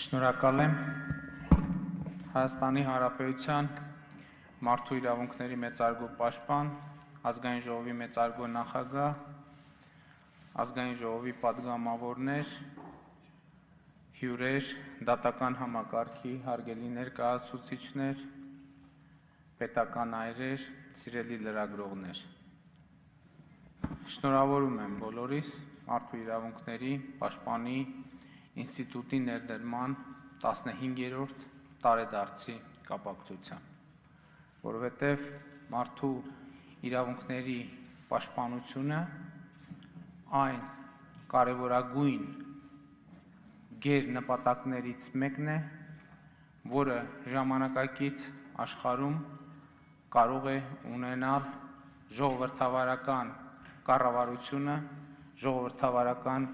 Շնորհակալ եմ Հայաստանի Հանրապետության մարդու իրավունքների մեծարգո պաշտպան, ազգային ժողովի մեծարգո նախագահ, ազգային ժողովի պատգամավորներ, հյուրեր, դատական համակարգի հարգելի ներկայացուցիչներ, պետական այրեր, սիրելի լրագրողներ։ Շնորհավորում եմ բոլորիս մարդու իրավունքների պաշտպանի ինստիտուտի ներդրման 15-րդ տարեդարձի կապակցությամբ, որովհետև մարդու իրավունքների պաշտպանությունը այն կարևորագույն գերնպատակներից մեկն է, որը ժամանակակից աշխարհում կարող է ունենալ ժողովրդավարական կառավարությունը, ժողովրդավարական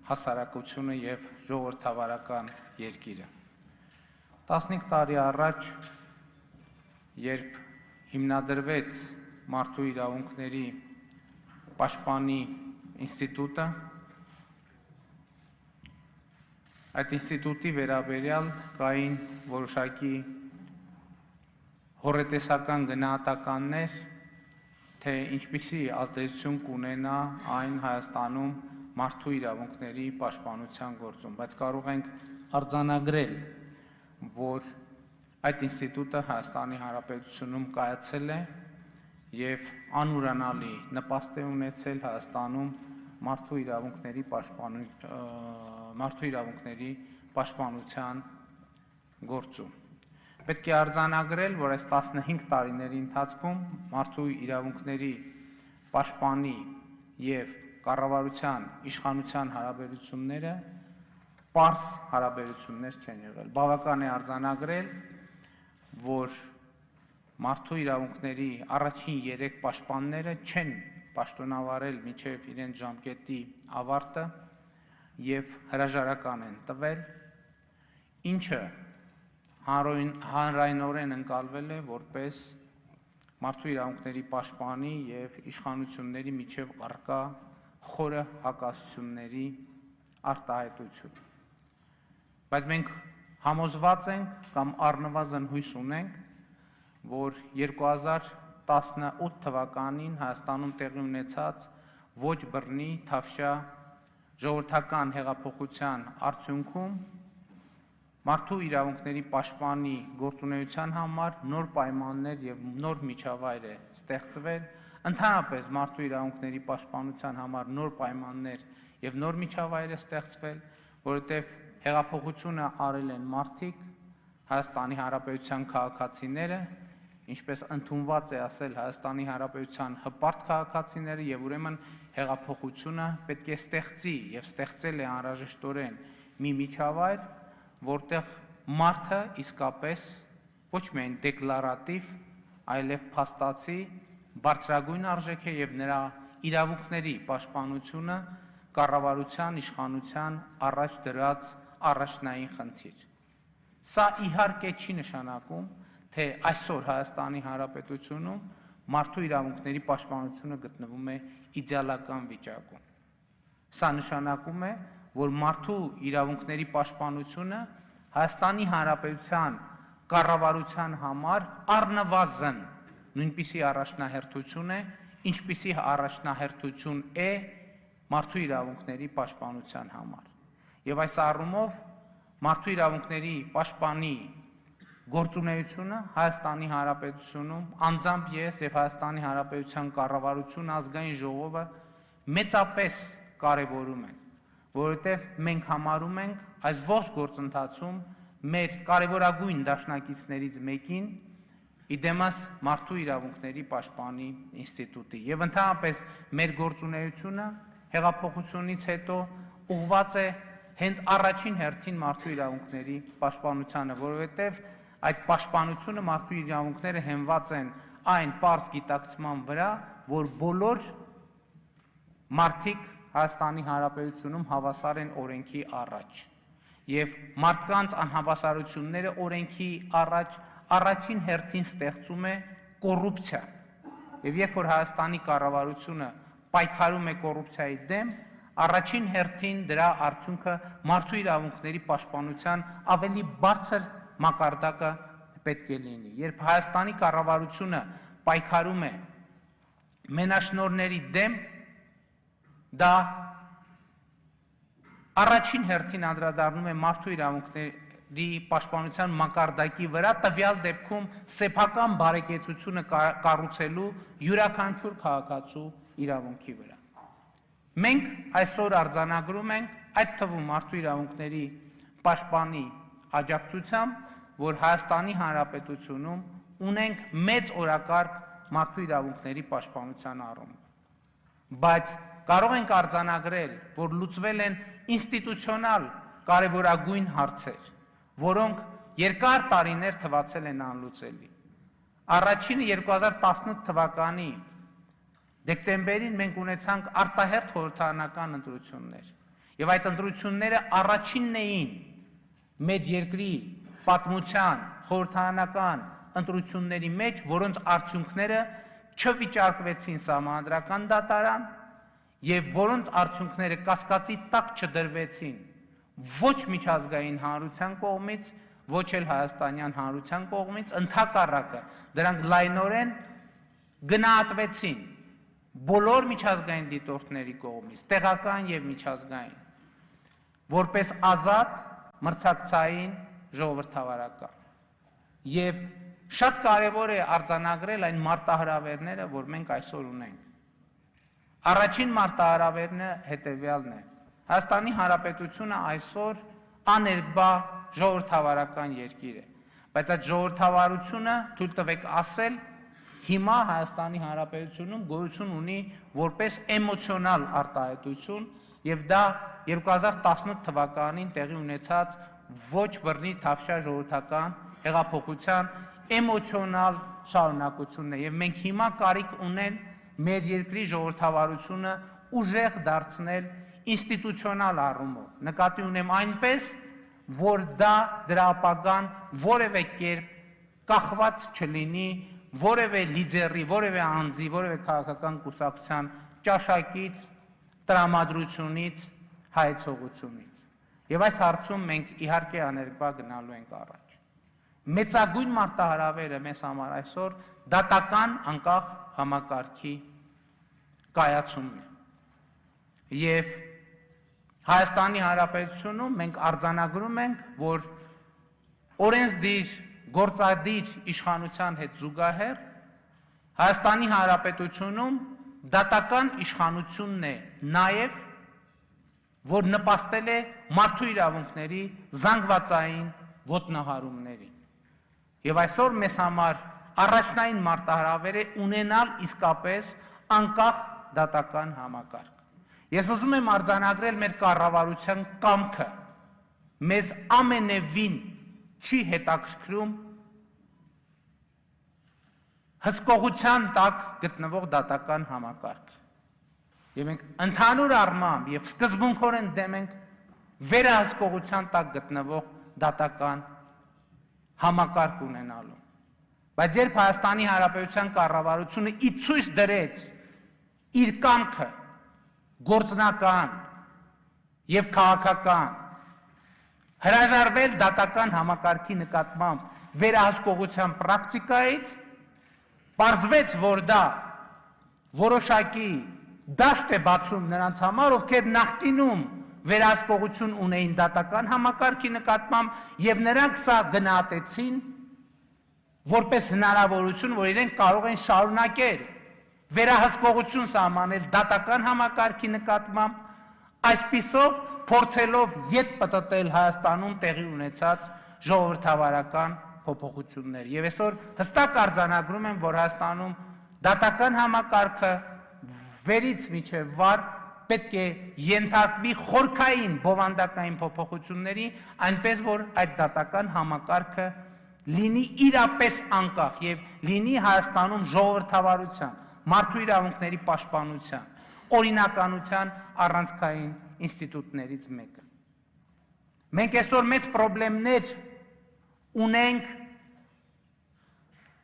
հասարակությունը եւ ժողովրդավարական երկիրը։ 15 տարի առաջ, երբ հիմնադրվեց մարդու իրավունքների պաշտպանի ինստիտուտը, այդ ինստիտուտի վերաբերյալ կային որոշակի հոռետեսական գնահատականներ, թե ինչպիսի ազդեցություն կունենա այն Հայաստանում մարդու իրավունքների պաշտպանության գործում, բայց կարող ենք արձանագրել, որ այդ ինստիտուտը Հայաստանի Հանրապետությունում կայացել է եւ անուրանալի նպաստ է ունեցել Հայաստանում մարդու իրավունքների պաշտպանության գործում։ Պետք է արձանագրել, որ այս 15 տարիների ընթացքում մարդու իրավունքների պաշտպանի եւ կառավարության իշխանության հարաբերությունները պարզ հարաբերություններ չեն եղել։ Բավական է արձանագրել, որ մարդու իրավունքների առաջին 3 պաշտպանները չեն պաշտոնավարել մինչև իրենց ժամկետի ավարտը եւ հրաժարական են տվել, ինչը հանրայնորեն ընկալվել է որպես մարդու իրավունքների պաշտպանի եւ իշխանությունների միջև առկա խորը հակասությունների արտահայտություն։ Բայց մենք համոզված ենք կամ առնվազն հույս ունենք, որ 2018 թվականին Հայաստանում տեղի ունեցած ոչ բռնի թավշյա ժողովրդական հեղափոխության արդյունքում մարդու իրավունքների պաշտպանի գործունեության համար նոր պայմաններ եւ նոր միջավայր է ստեղծվել, ընդհանրապես մարդու իրավունքների պաշտպանության համար նոր պայմաններ եւ նոր միջավայր է ստեղծվել, որովհետեւ հեղափոխությունը արել են մարդիկ, Հայաստանի Հանրապետության քաղաքացիները, ինչպես ընդունված է ասել Հայաստանի Հանրապետության հպարտ քաղաքացիները, եւ ուրեմն հեղափոխությունը պետք է ստեղծի եւ ստեղծել է անհրաժեշտորեն մի միջավայր, որտեղ մարդը իսկապես ոչ միայն դեկլարատիվ, այլև փաստացի բարձրագույն արժեք է եւ նրա իրավունքների պաշտպանությունը կառավարության իշխանության առաջ դրած առաջնային խնդիր։ Սա իհարկե չի նշանակում, թե այսօր Հայաստանի Հանրապետությունում մարդու իրավունքների պաշտպանությունը գտնվում է իդեալական վիճակում։ Սա նշանակում է, որ մարդու իրավունքների պաշտպանությունը Հայաստանի Հանրապետության կառավարության համար առնվազն նույնպիսի առաջնահերթություն է, ինչպիսի առաջնահերթություն է մարդու իրավունքների պաշտպանության համար։ Եվ այս առումով մարդու իրավունքների պաշտպանի գործունեությունը Հայաստանի Հանրապետությունում անձամբ ես եւ Հայաստանի Հանրապետության կառավարությունը, ազգային ժողովը մեծապես կարևորում են, որովհետեւ մենք համարում ենք այս ողջ գործընթացում մեր կարևորագույն դաշնակիցներից մեկին իդեմաս մարդու իրավունքների պաշտպանի ինստիտուտի եւ ընդհանրապես մեր գործունեությունը հեղափոխությունից հետո ուղղված է հենց առաջին հերթին մարդու իրավունքների պաշտպանությանը, որովհետեւ այդ պաշտպանությունը մարդու իրավունքները հենված են այն պարզ գիտակցման վրա, որ բոլոր մարդիկ Հայաստանի Հանրապետությունում հավասար են օրենքի առաջ եւ մարդկանց անհավասարությունները օրենքի առաջ առաջին հերթին ստեղծում է կոռուպցիա։ Եվ երբ որ Հայաստանի կառավարությունը պայքարում է կոռուպցիայի դեմ, առաջին հերթին դրա արդյունքը մարդու իրավունքների պաշտպանության ավելի բարձր մակարդակը պետք է լինի։ Երբ Հայաստանի կառավարությունը պայքարում է մենաշնորհների դեմ, դա առաջին հերթին անդրադառնում է մարդու իրավունքների պաշտպանության մակարդակի վրա, տվյալ դեպքում սեփական բարեկեցությունը կառուցելու յուրաքանչյուր քաղաքացու իրավունքի վրա։ Մենք այսօր արձանագրում ենք, այդ թվում մարդու իրավունքների պաշտպանի աջակցությամբ, որ Հայաստանի Հանրապետությունում ունենք մեծ օրակարգ մարդու իրավունքների պաշտպանության առումով։ Բայց կարող ենք արձանագրել, որ լուծվել են ինստիտուցիոնալ կարևորագույն հարցեր, որոնք երկար տարիներ թվացել են անլուծելի։ Առաջինը 2018 թվականի դեկտեմբերին մենք ունեցանք արտահերթ խորհրդարանական ընտրություններ, եւ այդ ընտրությունները առաջինն էին մեր երկրի պատմության խորհրդարանական ընտրությունների մեջ, որոնց արդյունքները չվիճարկվեցին սահմանադրական դատարան եւ որոնց արդյունքները կասկածի տակ չդրվեցին ոչ միջազգային հանրության կողմից, ոչ էլ հայաստանյան հանրության կողմից, ընդհակառակը դրանք լայնորեն գնահատվեցին բոլոր միջազգային դիտորդների կողմից, տեղական եւ միջազգային, որպես ազատ, մրցակցային, ժողովրդավարական։ Եվ շատ կարևոր է արձանագրել այն մարտահրավերները, որ մենք այսօր ունենք։ Առաջին մարտահրավերն հետևյալն է. Հայաստանի Հանրապետությունը այսօր աներկբա ժողովրդավարական երկիր է, բայց այդ ժողովրդավարությունը, թույլ տվեք ասել, հիմա Հայաստանի Հանրապետությունում գոյություն ունի որպես էմոցիոնալ արտահայտություն, եւ դա 2018 թվականին տեղի ունեցած ոչ բռնի թավշյա ժողովրդական հեղափոխության էմոցիոնալ շարունակությունն է, եւ մենք հիմա կարիք ունեն մեր երկրի ժողովրդավարությունը ուժեղ դարձնել ինստիտուցիոնալ առումով, նկատի ունեմ այնպես, որ դրա ապագան որևէ կերպ կախված չլինի որևէ լիդերի, որևէ անձի, որևէ քաղաքական կուսակցության ճաշակից, տրամադրությունից, հայեցողությունից։ Եվ այս հարցում մենք իհարկե աներկբա գնալու ենք առաջ։ Մեծագույն մարտահրավերը մեզ համար այսօր դատական անկախ համակարգի կայացումն է։ Եվ Հայաստանի Հանրապետությունում մենք արձանագրում ենք, որ օրենսդիր գործադիր իշխանության հետ զուգահեռ Հայաստանի Հանրապետությունում դատական իշխանությունն է նաև, որ նպաստել է մարդու իրավունքների զանգվածային ոտնահարումներին։ Եվ այսօր մեզ համար առաջնային մարտահրավեր է ունենալ իսկապես անկախ դատական համակարգ։ Ես ուզում եմ արձանագրել մեր կառավարության կամքը, մեզ ամենևին չի հետաքրքրում հսկողության տակ գտնվող դատական համակարգ։ Եվ մենք ընդհանուր առմամբ եւ սկզբունքորեն դեմ ենք վերահսկողության տակ գտնվող դատական համակարգ ունենալու։ Բայց երբ Հայաստանի Հանրապետության կառավարությունը ի ցույց դրեց իր կամքը գործնական եւ քաղաքական հրաժարվել դատական համակարգի նկատմամբ վերահսկողության պրակտիկայից, պարզվեց, որ դա որոշակի դաշտ է բացում նրանց համար, ովքեր նախկինում վերահսկողություն ունեին դատական համակարգի նկատմամբ եւ նրանք սա գնահատեցին որպես հնարավորություն, որ իրենք կարող են շարունակել վերահսկողություն սահմանել դատական համակարգի նկատմամբ, այսպիսով փորձելով ետ պտտել Հայաստանում տեղի ունեցած ժողովրդավարական փոփոխություններ։ Եվ այսօր հստակ արձանագրում եմ, որ Հայաստանում դատական համակարգը վերից մինչև վար պետք է ենթարկվի խորքային բովանդակային փոփոխությունների, այնպես որ այդ դատական համակարգը լինի իրապես անկախ եւ լինի Հայաստանում ժողովրդավարության, մարդու իրավունքների պաշտպանության, օրինականության առանցքային ինստիտուտներից մեկը։ Մենք այսօր մեծ խնդիրներ ունենք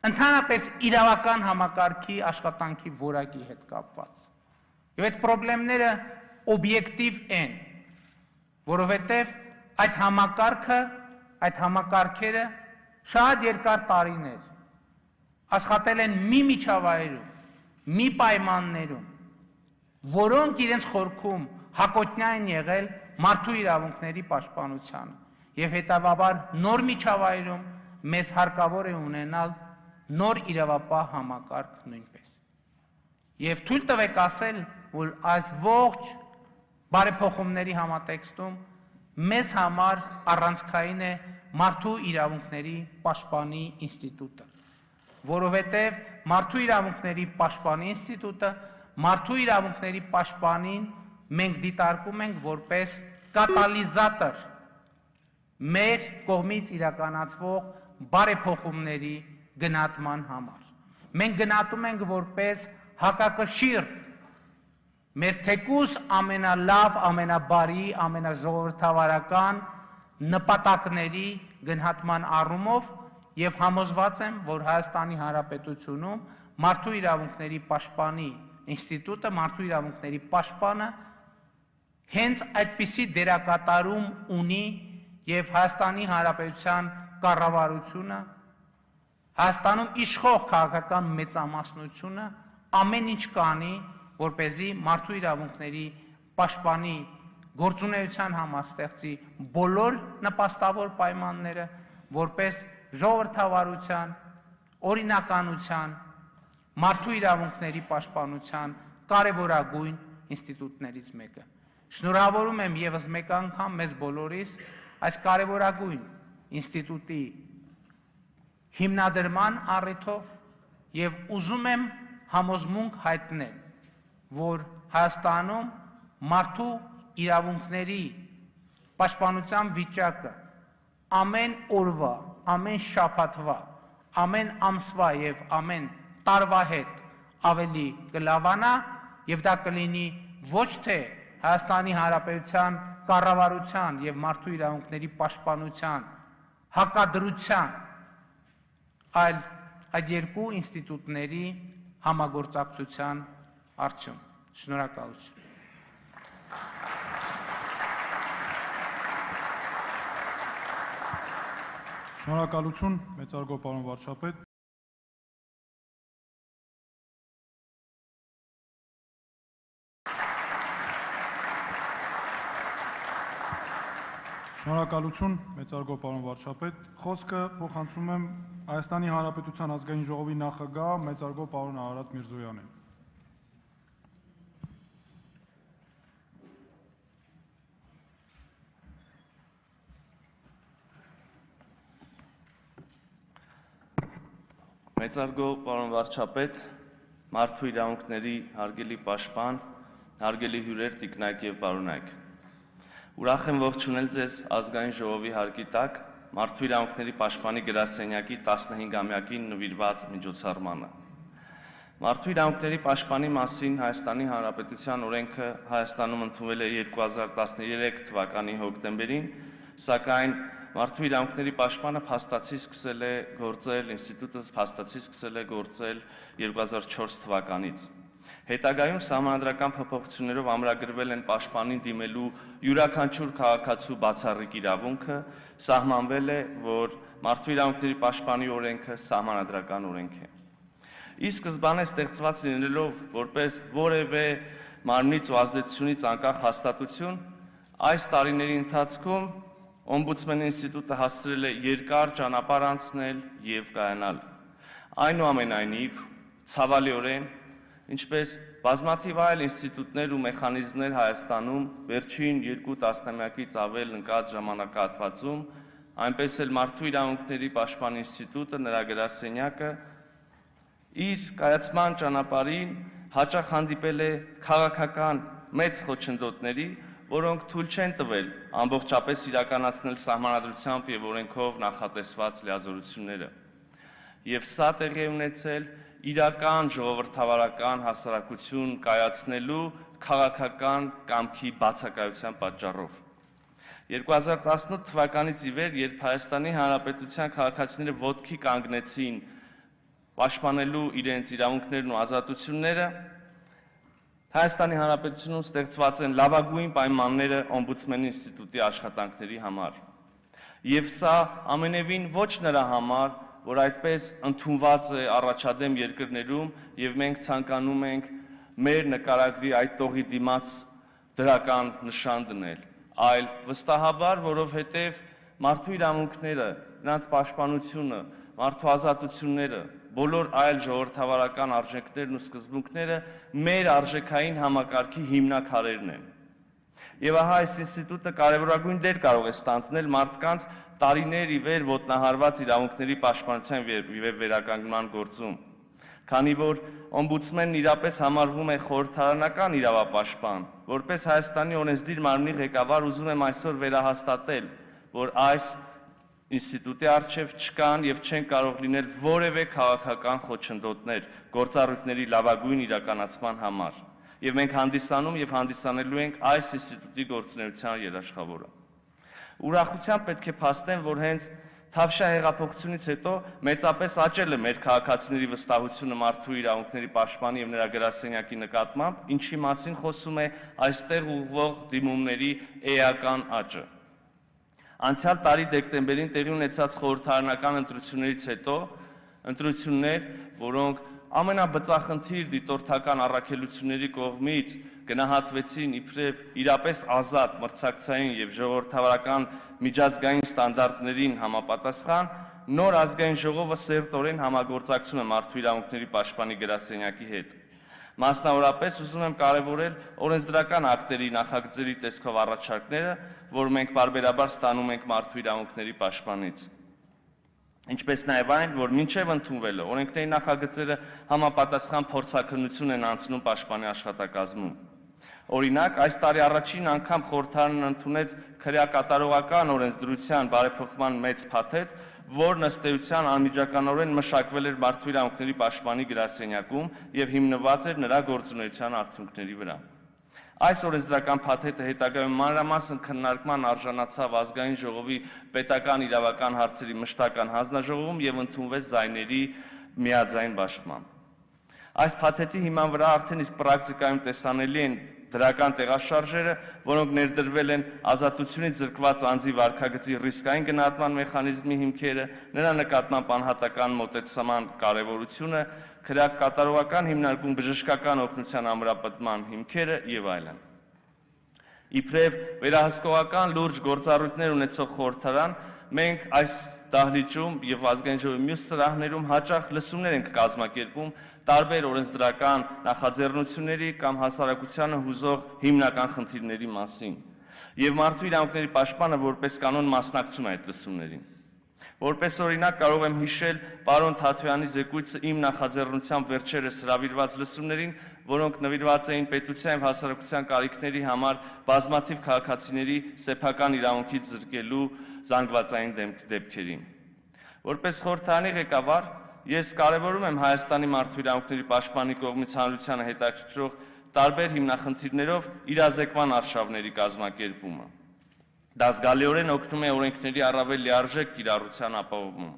ընդհանրապես իրավական համակարգի աշխատանքի որակի հետ կապված։ Եվ այդ խնդիրները օբյեկտիվ են, որովհետև այդ համակարգերը շատ երկար տարիներ աշխատել են մի միջավայրում, մի պայմաններում, որոնք իրենց խորքում հակոտնյա են եղել մարդու իրավունքների պաշտպանությանը եւ հետեւաբար նոր միջավայրում մեզ հարկավոր է ունենալ նոր իրավապահ համակարգ նույնպես։ Եվ թույլ տվեք ասել, որ այս ողջ բարեփոխումների համատեքստում մեզ համար առանցքային է մարդու իրավունքների պաշտպանի ինստիտուտը, որովհետև մարդու իրավունքների պաշտպանի ինստիտուտը մարդու իրավունքների պաշտպանին մենք դիտարկում ենք որպես կատալիզատոր մեր կողմից իրականացվող բարեփոխումների գնահատման համար։ Մենք գնահատում ենք որպես հակակշիռ մեր թեկուզ ամենալավ, ամենաբարի, ամենաժողովրդավարական նպատակների գնահատման առումով եւ համոզված եմ, որ Հայաստանի Հանրապետությունում մարդու իրավունքների պաշտպանի ինստիտուտը, մարդու իրավունքների պաշտպանը հենց այդպիսի դերակատարում ունի եւ Հայաստանի Հանրապետության կառավարությունը, Հայաստանում իշխող քաղաքական մեծամասնությունը ամեն ինչ կանի, որպեսզի մարդու իրավունքների պաշտպանի գործունեության համար ստեղծի բոլոր նպաստավոր պայմանները, որպես ժողովրդավարության, օրինականության, մարդու իրավունքների պաշտպանության կարևորագույն ինստիտուտներից մեկը։ Շնորհավորում եմ եւս մեկ անգամ մեզ բոլորիս այս կարևորագույն ինստիտուտի հիմնադրման առիթով եւ ուզում եմ համոզմունք հայտնել, որ Հայաստանում մարդու իրավունքների պաշտպանության վիճակը ամեն օրվա, ամեն շաբաթվա, ամեն ամսվա եւ ամեն տարվա հետ ավելի կլավանա եւ դա կլինի ոչ թե Հայաստանի Հանրապետության կառավարության եւ մարդու իրավունքների պաշտպանության հակադրության, այլ այդ երկու ինստիտուտների համագործակցության արդյունք։ Շնորհակալություն։ Շնորհակալություն, մեծարգո պարոն վարչապետ։ Շնորհակալություն, մեծարգո պարոն վարչապետ։ Խոսքը փոխանցում եմ Հայաստանի Հանրապետության ազգային ժողովի նախագահ մեծարգո պարոն Արարատ Միրզոյանին։ Մեծարգո պարոն վարչապետ, մարդու իրավունքների հարգելի պաշտպան, հարգելի հյուրեր, տիկնայք եւ պարոնայք։ Ուրախ եմ ողջունել ձեզ ազգային ժողովի հարկի տակ մարդու իրավունքների պաշտպանի գրասենյակի 15-ամյակին նվիրված միջոցառմանը։ Մարդու իրավունքների պաշտպանի մասին Հայաստանի Հանրապետության օրենքը Հայաստանում ընդունվել է 2013 թվականի հոկտեմբերին, սակայն մարդու իրավունքների պաշտպանը փաստացի սկսել է գործել, ինստիտուտը փաստացի սկսել է գործել 2004 թվականից։ Հետագայում սահմանադրական փոփոխություններով ամրագրվել են պաշտպանին դիմելու յուրաքանչյուր քաղաքացու բացառիկ իրավունքը, սահմանվել է, որ մարդու իրավունքների պաշտպանի օրենքը սահմանադրական օրենք է։ Ի սկզբանե ստեղծված լինելով որպես որևէ մարմնից ու ազդեցությունից անկախ հաստատություն, այս տարիների ընթացքում Օմբուդսմենի ինստիտուտը հասցրել է երկար ճանապարհ անցնել եւ կայանալ։ Այնուամենայնիվ, ցավալիորեն, ինչպես բազմաթիվ այլ ինստիտուտներ ու մեխանիզմներ Հայաստանում վերջին 2 տասնամյակից ավել ընկած ժամանակահատվածում, այնպես էլ մարդու իրավունքների պաշտպանի ինստիտուտը, նրա գրասենյակը իր կայացման ճանապարհին հաճախ հանդիպել է քաղաքական մեծ խոչընդոտների, որոնք թույլ չեն տվել ամբողջապես իրականացնել սահմանադրությամբ եւ օրենքով նախատեսված լիազորությունները։ Եվ սա տեղի է ունեցել իրական ժողովրդավարական հասարակություն կայացնելու քաղաքական կամքի բացակայության պատճառով։ 2018 թվականից ի վեր, երբ Հայաստանի Հանրապետության քաղաքացիները ոտքի կանգնեցին պաշտպանելու իրենց իրավունքներն ու ազատությունները, Հայաստանի Հանրապետությունում ստեղծված են լավագույն պայմանները օմբուդսմենի ինստիտուտի աշխատանքների համար։ Եվ սա ամենևին ոչ նրա համար, որ այդպես ընդունված է առաջադեմ երկրներում եւ մենք ցանկանում ենք մեր նկարագրի այդ տողի դիմաց դրական նշան դնել, այլ վստահաբար, որովհետեւ մարդու իրավունքները, նրանց պաշտպանությունը, մարդու ազատությունները, բոլոր այլ ժողովրդավարական արժեքներն ու սկզբունքները մեր արժեքային համակարգի հիմնաքարերն են։ Եվ ահա այս ինստիտուտը կարևորագույն դեր կարող է ստանձնել մարդկանց տարիներ ի վեր ոտնահարված իրավունքների պաշտպանության եւ վերականգնման գործում, քանի որ օմբուդսմենն իրապես համարվում է խորհրդարանական իրավապաշտպան, որպես Հայաստանի օրենսդիր մարմնի ղեկավար ուզում եմ այսօր վերահաստատել, որ այս ինստիտուտի առջև չկան եւ չեն կարող լինել որևէ քաղաքական խոչընդոտներ գործառույթների լավագույն իրականացման համար։ Եվ մենք հանդիսանում եւ հանդիսանելու ենք այս ինստիտուտի գործունեության երաշխավորը։ Ուրախությամբ պետք է փաստեմ, որ հենց Թավշյա հեղափոխությունից հետո մեծապես աճել է մեր քաղաքացիների վստահությունը մարդու իրավունքների պաշտպանի եւ նրա գրասենյակի նկատմամբ, ինչի մասին խոսում է այստեղ ուղղվող դիմումների էական աճը։ Անցյալ տարի դեկտեմբերին տեղի ունեցած խորհրդարանական ընտրություններից հետո ընտրություններ, որոնք ամենաբծախնդիր դիտորդական առաքելությունների կողմից գնահատվեցին իբրև իրապես ազատ, մրցակցային եւ ժողովրդավարական միջազգային ստանդարտներին համապատասխան, նոր ազգային ժողովը սերտորեն համագործակցում է մարդու իրավունքների պաշտպանի գրասենյակի հետ։ Մասնավորապես ուզում եմ կարևորել օրենսդրական ակտերի նախագծերի տեսքով առաջարկները, որ մենք պարբերաբար ստանում ենք մարդու իրավունքների պաշտպանից։ Ինչպես նաև այն, որ մինչև ընդունվելը օրենքների նախագծերը համապատասխան փորձաքննություն են անցնում պաշտպանի աշխատակազմում։ Օրինակ, այս տարի առաջին անգամ խորհրդարանն ընդունեց քրեակատարողական օրենսդրության բարեփոխման մեծ փաթեթ, որն ըստ էության անմիջականորեն մշակվել էր մարդու իրավունքների պաշտպանի գրասենյակում եւ հիմնված էր նրա գործունեության արդյունքների վրա։ Այս օրենսդրական փաթեթը հետագայում մանրամասն քննարկման արժանացավ ազգային ժողովի պետական իրավական հարցերի մշտական հանձնաժողովում եւ ընդունվեց ձայների միաձայն բաշխմամբ։ Այս փաթեթի հիման վրա արդեն իսկ պրակտիկայում տեսանելի են դրական տեղաշարժերը, որոնք ներդրվել են ազատությունից զրկված անձի վարքագծի ռիսկային գնահատման մեխանիզմի հիմքերը, նրա նկատմամբ անհատական մոտեցման կարևորությունը, քրեակատարողական հիմնարկում բժշկական օգնության ամրապնդման հիմքերը եւ այլն։ Իբրև վերահսկողական լուրջ գործառույթներ ունեցող խորհրդարան, մենք այս դահլիճում եւ ազգային ժողովի մյուս սրահներում հաճախ լսումներ ենք կազմակերպում տարբեր օրենսդրական նախաձեռնությունների կամ հասարակությանը հուզող հիմնական խնդիրների մասին։ Եվ մարդու իրավունքների պաշտպանը որպես կանոն մասնակցում է այդ լսումներին։ Որպես օրինակ կարող եմ հիշել պարոն Թաթոյանի զեկույցը իմ նախաձեռնությամբ վերջերս հրավիրված լսումներին, որոնք նվիրված էին պետության եւ հասարակության կարիքների համար բազմաթիվ քաղաքացիների սեփական իրավունքից զրկելու զանգվածային դեպքերին։ Որպես խորհրդարանի ղեկավար ես կարևորում եմ Հայաստանի մարդու իրավունքների պաշտպանի կողմից հանրությանը հետաքրքրող տարբեր հիմնախնդիրներով իրազեկման արշավների կազմակերպումը։ Դա զգալիորեն օգնում է օրենքների առավել լիարժեք կիրառության ապահովում։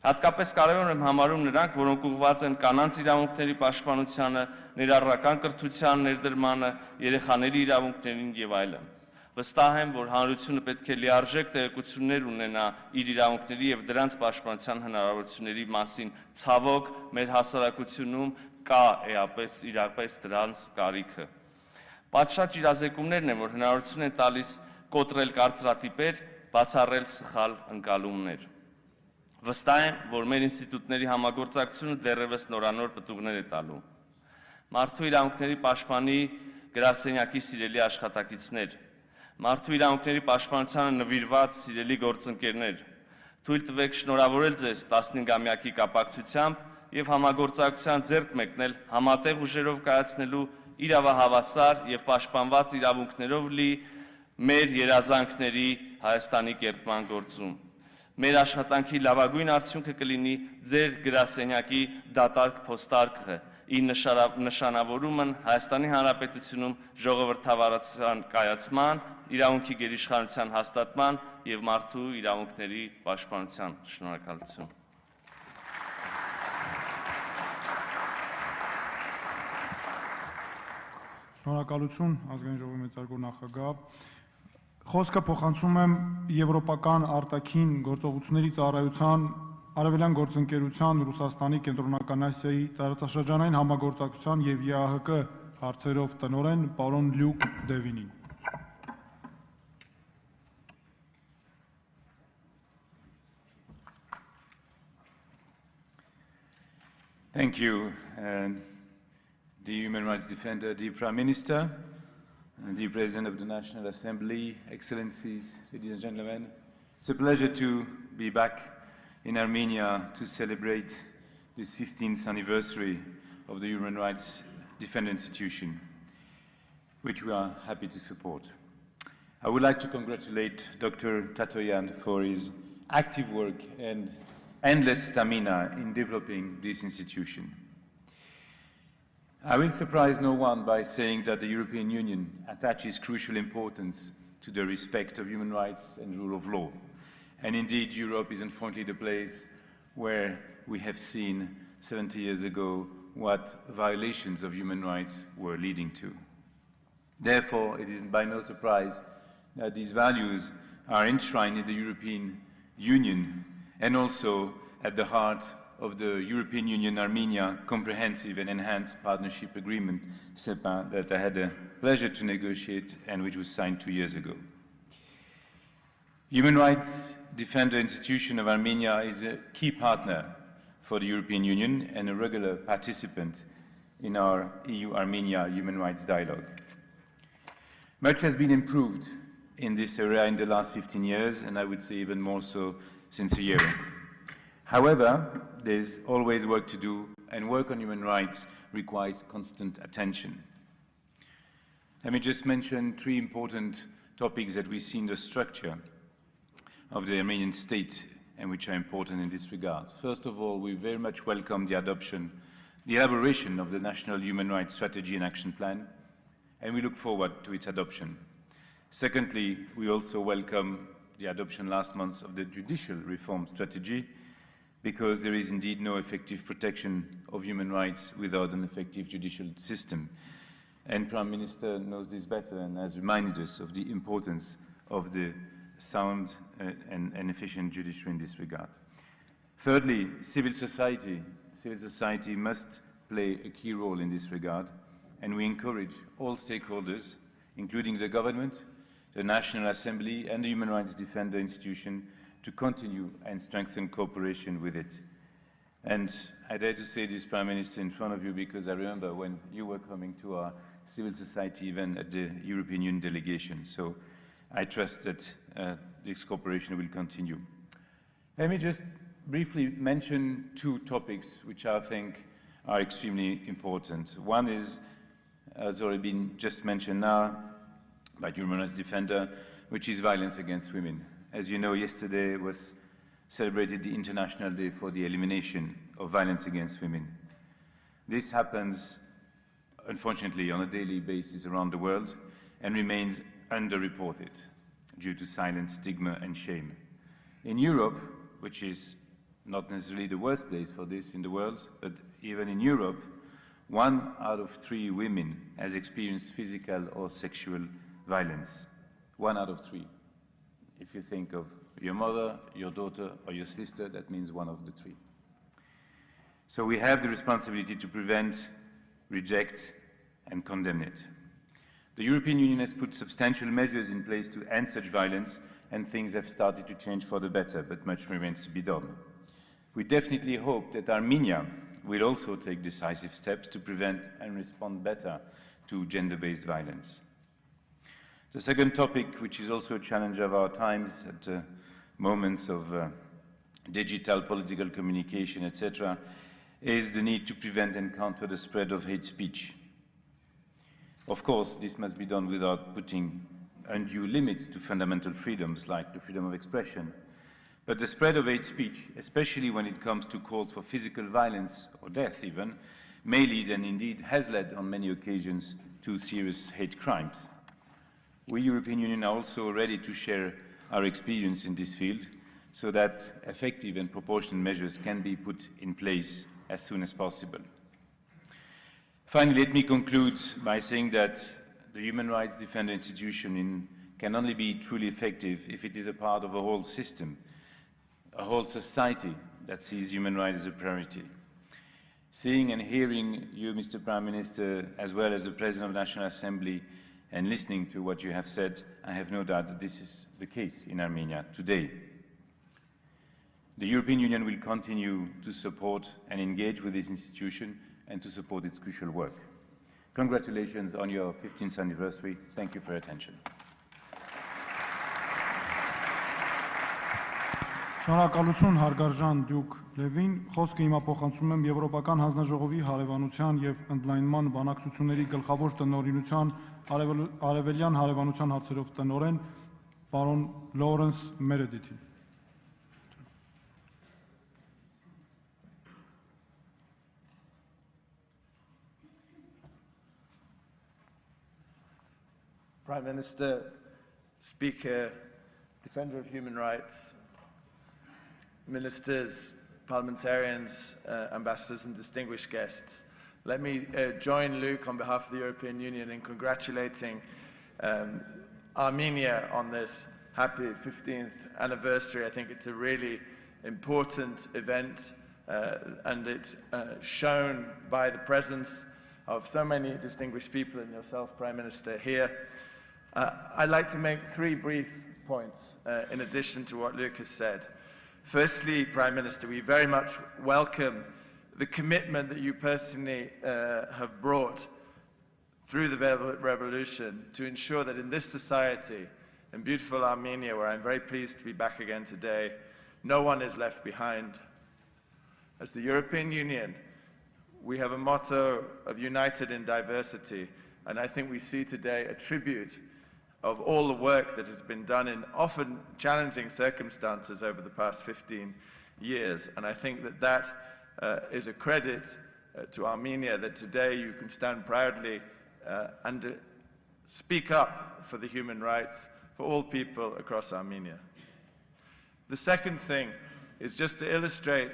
Հատկապես կարևոր եմ համարում նրանք, որոնք ուղղված են կանանց իրավունքների պաշտպանությանը, ներառական կրթության ներդրմանը, երեխաների իրավունքներին եւ այլն։ Վստահ եմ, որ հանրությունը պետք է լիարժեք տեղեկություններ ունենա իր իրավունքների եւ դրանց պաշտպանության հնարավորությունների մասին։ Ցավոք, մեր հասարակությունում կա իրապես դրանց կարիքը։ Պատշաճ իրազեկումներն են, որ հնարավորություն են տալիս կոտրել կարծրատիպեր, բացառել սխալ ընկալումներ։ Վստահ եմ, որ մեր ինստիտուտների համագործակցությունը դեռևս նորանոր պտուղներ է տալու։ Մարդու իրավունքների պաշտպանի գրասենյակի սիրելի աշխատակիցներ, մարդու իրավունքների պաշտպանությանը նվիրված սիրելի գործընկերներ, թույլ տվեք շնորհավորել ձեզ 15-ամյակի կապակցությամբ եւ համագործակցության ձեռք մեկնել համատեղ ուժերով կայացնելու իրավահավասար եւ պաշտպանված իրավունքներով լի մեր երազանքների Հայաստանի կերտման գործում։ Մեր աշխատանքի լավագույն արդյունքը կլինի ձեր գրասենյակի դատարկ փոստարկղը, իր նշանավորումն Հայաստանի Հանրապետությունում ժողովրդավարության կայացման, իրավունքի գերիշխանության հաստատման եւ մարդու իրավունքների պաշտպանության։ Շնորհակալություն։ Շնորհակալություն ազգային ժողովի մեծարգո նախագահ։ Խոսքը փոխանցում եմ Եվրոպական արտաքին գործողությունների ծառայության Արևելյան գործընկերության Ռուսաստանի Կենտրոնական Ասիայի տարածաշրջանային համագործակցության եւ ԵԱՀԿ հարցերով տնօրեն պարոն Լյուկ Դևինին։ Thank you, the Human Rights Defender, the Prime Minister, the President of the National Assembly, Excellencies, ladies and gentlemen. It's a pleasure to be back in Armenia to celebrate this 15th anniversary of the Human Rights Defender institution, which we are happy to support. I would like to congratulate Dr. Tatoyan for his active work and endless stamina in developing this institution. I will surprise no one by saying that the European Union attaches crucial importance to the respect of human rights and rule of law. And indeed, Europe is unfortunately the place where we have seen 70 years ago what violations of human rights were leading to. Therefore, it is by no surprise that these values are enshrined in the European Union and also at the heart of the European Union-Armenia Comprehensive and Enhanced Partnership Agreement, CEPA, that I had the pleasure to negotiate and which was signed 2 years ago. Human Rights Defender Institution of Armenia is a key partner for the European Union and a regular participant in our EU-Armenia human rights dialogue. Much has been improved in this area in the last 15 years, and I would say even more so since a year. However, there's always work to do, and work on human rights requires constant attention. Let me just mention 3 important topics that we see in the structure of the Armenian state and which are important in this regard. First of all, we very much welcome the elaboration of the National Human Rights Strategy and Action Plan, and we look forward to its adoption. Secondly, we also welcome the adoption last month of the Judicial Reform Strategy, because there is indeed no effective protection of human rights without an effective judicial system. And Prime Minister knows this better and has reminded us of the importance of the sound and efficient judiciary in this regard. Thirdly, civil society. Civil society must play a key role in this regard, and we encourage all stakeholders, including the government, the National Assembly and the Human Rights Defender Institution, to continue and strengthen cooperation with it. And I dare to say this, Prime Minister, in front of you, because I remember when you were coming to our civil society event at the European Union delegation. So I trust that this cooperation will continue. Let me just briefly mention 2 topics which I think are extremely important. One is, has already been just mentioned now by Human Rights Defender, which is violence against women. As you know, yesterday was celebrated the International Day for the Elimination of Violence Against Women. This happens, unfortunately, on a daily basis around the world and remains underreported due to silence, stigma, and shame. In Europe, which is not necessarily the worst place for this in the world, but even in Europe, 1 out of 3 women has experienced physical or sexual violence. 1 out of 3. If you think of your mother, your daughter, or your sister, that means 1 of the 3. So we have the responsibility to prevent, reject, and condemn it. The European Union has put substantial measures in place to end such violence, and things have started to change for the better, but much remains to be done. We definitely hope that Armenia will also take decisive steps to prevent and respond better to gender-based violence. The second topic, which is also a challenge of our times at moments of digital political communication, etc., is the need to prevent and counter the spread of hate speech. Of course, this must be done without putting undue limits to fundamental freedoms like the freedom of expression. But the spread of hate speech, especially when it comes to calls for physical violence or death even, may lead, and indeed has led on many occasions, to serious hate crimes. We, European Union, are also ready to share our experience in this field so that effective and proportionate measures can be put in place as soon as possible. Finally, let me conclude by saying that the human rights defender institution can only be truly effective if it is a part of a whole system, a whole society that sees human rights as a priority. Seeing and hearing you, Mr. Prime Minister, as well as the President of the National Assembly, and listening to what you have said, I have no doubt that this is the case in Armenia today. The European Union will continue to support and engage with this institution and to support its crucial work. Congratulations on your 15th anniversary. Thank you for your attention. Շնորհակալություն հարգարժան Դյուկ Լևին, խոսքը հիմա փոխանցում եմ Եվրոպական հանձնաժողովի հարևանության եւ ընդլայնման բանակցությունների գլխավոր տնօրինության արևելյան հարևանության հարցերով տնօրեն պարոն Լորենս Մերեդիթին։ Prime Minister, Speaker, Defender of Human Rights, Ministers, parliamentarians, ambassadors and distinguished guests. Let me join Luke on behalf of the European Union in congratulating Armenia on this happy 15th anniversary. I think it's a really important event and it's shown by the presence of so many distinguished people and yourself, Prime Minister, here. I'd like to make three brief points in addition to what Luke has said. Firstly, Prime Minister, we very much welcome the commitment that you personally have brought through the Velvet Revolution to ensure that in this society, in beautiful Armenia, where I'm very pleased to be back again today, no one is left behind. As the European Union, we have a motto of united in diversity, and I think we see today a tribute of all the work that has been done in often challenging circumstances over the past 15 years. And I think that that is a credit to Armenia, that today you can stand proudly and speak up for the human rights for all people across Armenia. The second thing is just to illustrate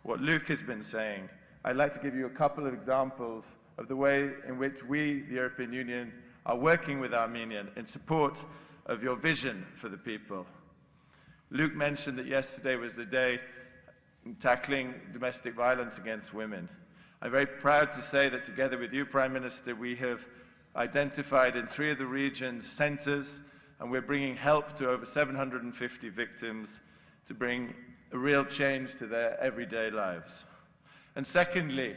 what Luke has been saying. I'd like to give you a couple of examples of the way in which we, the European Union, are working with Armenia in support of your vision for the people. Luke mentioned that yesterday was the day tackling domestic violence against women. I'm very proud to say that together with you, Prime Minister, we have identified in 3 of the regions centers, and we're bringing help to over 750 victims to bring a real change to their everyday lives. And secondly,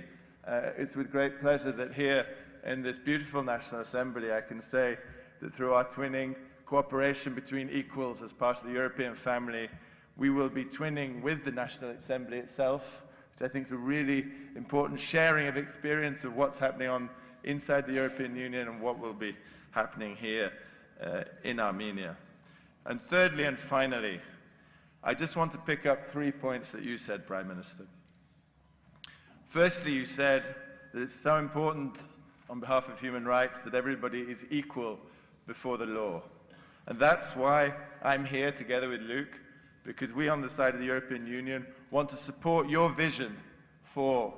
it's with great pleasure that here in this beautiful National Assembly, I can say that through our twinning cooperation between equals as part of the European family, we will be twinning with the National Assembly itself, which I think is a really important sharing of experience of what's happening inside the European Union and what will be happening here in Armenia. And thirdly and finally, I just want to pick up 3 points that you said, Prime Minister. Firstly, you said that it's so important on behalf of human rights that everybody is equal before the law. And that's why I'm here together with Luke, because we on the side of the European Union want to support your vision for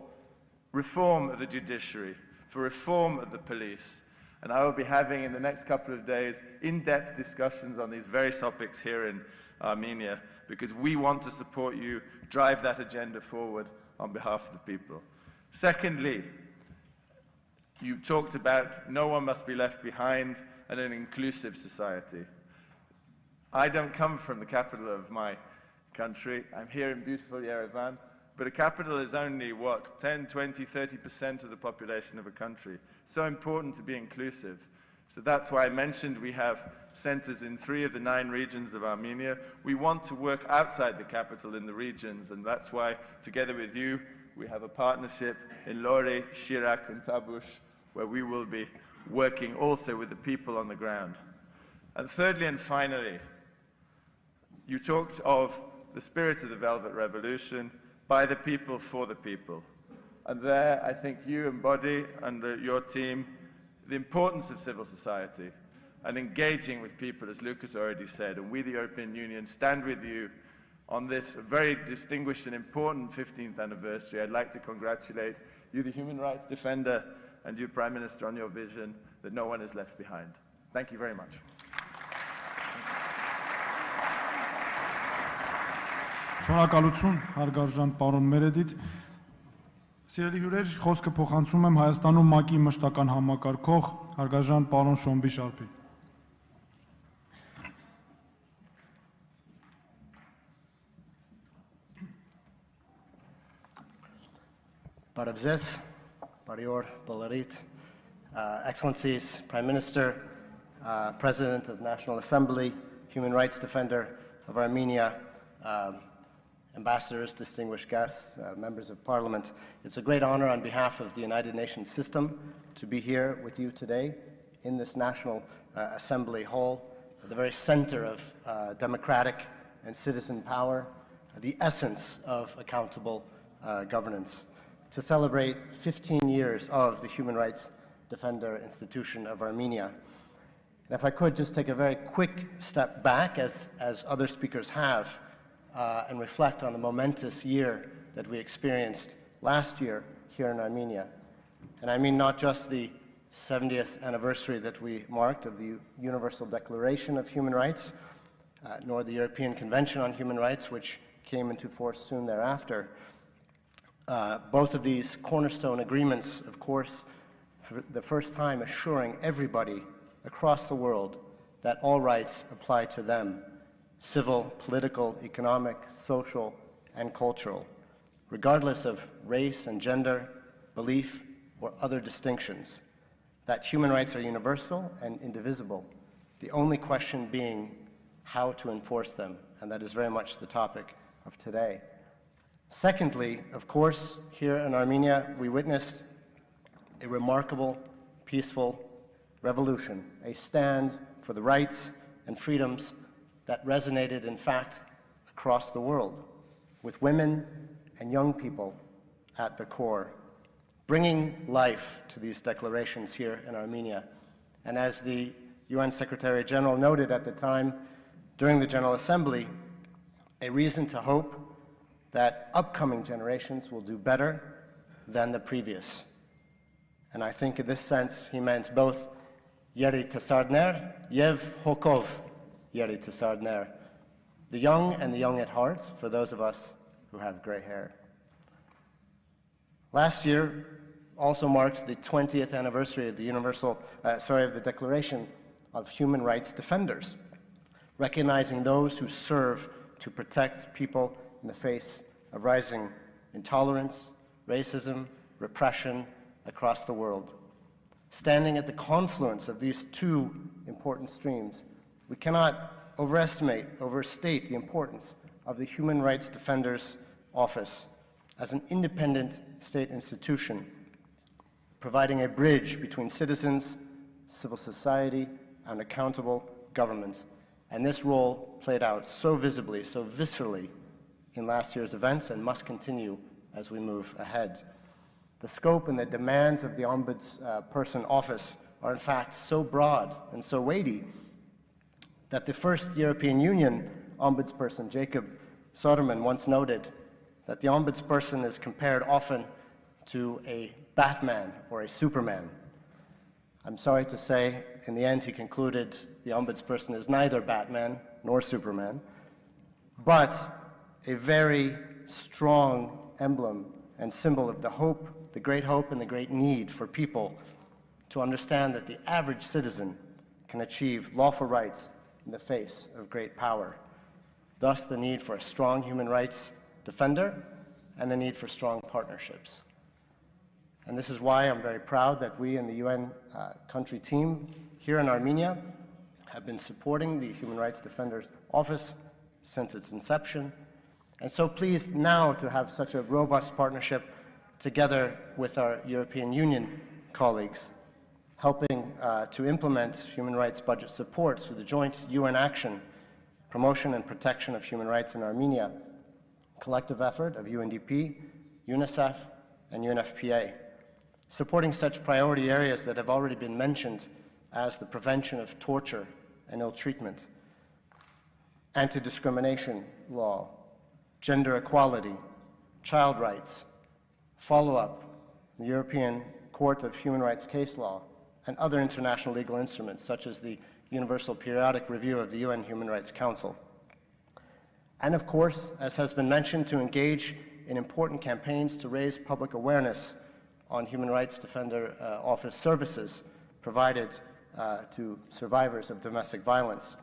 reform of the judiciary, for reform of the police. And I will be having in the next couple of days in-depth discussions on these very topics here in Armenia, because we want to support you, drive that agenda forward on behalf of the people. Secondly, you talked about no one must be left behind and an inclusive society. I don't come from the capital of my country. I'm here in beautiful Yerevan, but a capital is only, 10, 20, 30% of the population of a country. So important to be inclusive. So that's why I mentioned we have centers in 3 of the 9 regions of Armenia. We want to work outside the capital in the regions, and that's why, together with you, we have a partnership in Lori, Shirak, and Tabush, where we will be working also with the people on the ground. And thirdly and finally, you talked of the spirit of the Velvet Revolution, by the people, for the people. And there, I think you embody, under your team, the importance of civil society and engaging with people, as Lucas already said. And we, the European Union, stand with you on this very distinguished and important 15th anniversary. I'd like to congratulate you, the human rights defender, and you, Prime Minister, on your vision that no one is left behind. Thank you very much. Շնորհակալություն, հարգարժան պարոն Մերեդիտ։ Սիրելի հյուրեր, խոսքը փոխանցում եմ Հայաստանում ՄԱԿ-ի մշտական համակարգող հարգարժան պարոն Շոմբի Շարփին։ Բարև ձեզ, բարի օր բոլորիդ, Excellencies, Prime Minister, President of the National Assembly, Human Rights Defender of Armenia, ambassadors, distinguished guests, members of parliament. It's a great honor on behalf of the United Nations system to be here with you today in this National Assembly hall, at the very center of democratic and citizen power, the essence of accountable governance, to celebrate 15 years of the Human Rights Defender institution of Armenia. And if I could just take a very quick step back, as other speakers have, and reflect on the momentous year that we experienced last year here in Armenia. And I mean not just the 70th anniversary that we marked of the Universal Declaration of Human Rights, nor the European Convention on Human Rights, which came into force soon thereafter. Both of these cornerstone agreements, of course, for the first time assuring everybody across the world that all rights apply to them, civil, political, economic, social, and cultural, regardless of race and gender, belief, or other distinctions, that human rights are universal and indivisible, the only question being how to enforce them, and that is very much the topic of today. Secondly, of course, here in Armenia, we witnessed a remarkable, peaceful revolution, a stand for the rights and freedoms that resonated, in fact, across the world, with women and young people at the core, bringing life to these declarations here in Armenia. And as the UN Secretary General noted at the time, during the General Assembly, a reason to hope that upcoming generations will do better than the previous. And I think in this sense, he meant both Yeri Tesardner, Yev Hokov, Yeri Tesardner, the young and the young at heart, for those of us who have gray hair. Last year also marked the 20th anniversary of the of the Declaration of Human Rights Defenders, recognizing those who serve to protect people in the face of rising intolerance, racism, repression across the world. Standing at the confluence of these two important streams, we cannot overstate the importance of the Human Rights Defender's Office as an independent state institution, providing a bridge between citizens, civil society, and accountable government. And this role played out so visibly, so viscerally in last year's events and must continue as we move ahead. The scope and the demands of the Ombudsperson Office are in fact so broad and so weighty that the first European Union Ombudsperson, Jacob Soderman, once noted that the Ombudsperson is compared often to a Batman or a Superman. I'm sorry to say, in the end he concluded the Ombudsperson is neither Batman nor Superman, but a very strong emblem and symbol of the hope, the great hope and the great need for people to understand that the average citizen can achieve lawful rights in the face of great power. Thus the need for a strong human rights defender and the need for strong partnerships. And this is why I'm very proud that we in the UN country team here in Armenia have been supporting the Human Rights Defender's Office since its inception, and so pleased now to have such a robust partnership together with our European Union colleagues, helping to implement human rights budget support through the joint UN action, promotion and protection of human rights in Armenia, collective effort of UNDP, UNICEF, and UNFPA, supporting such priority areas that have already been mentioned as the prevention of torture and ill treatment, anti-discrimination law, gender equality, child rights, follow-up, the European Court of Human Rights case law, and other international legal instruments, such as the Universal Periodic Review of the UN Human Rights Council. And of course, as has been mentioned, to engage in important campaigns to raise public awareness on human rights defender office services provided to survivors of domestic violence,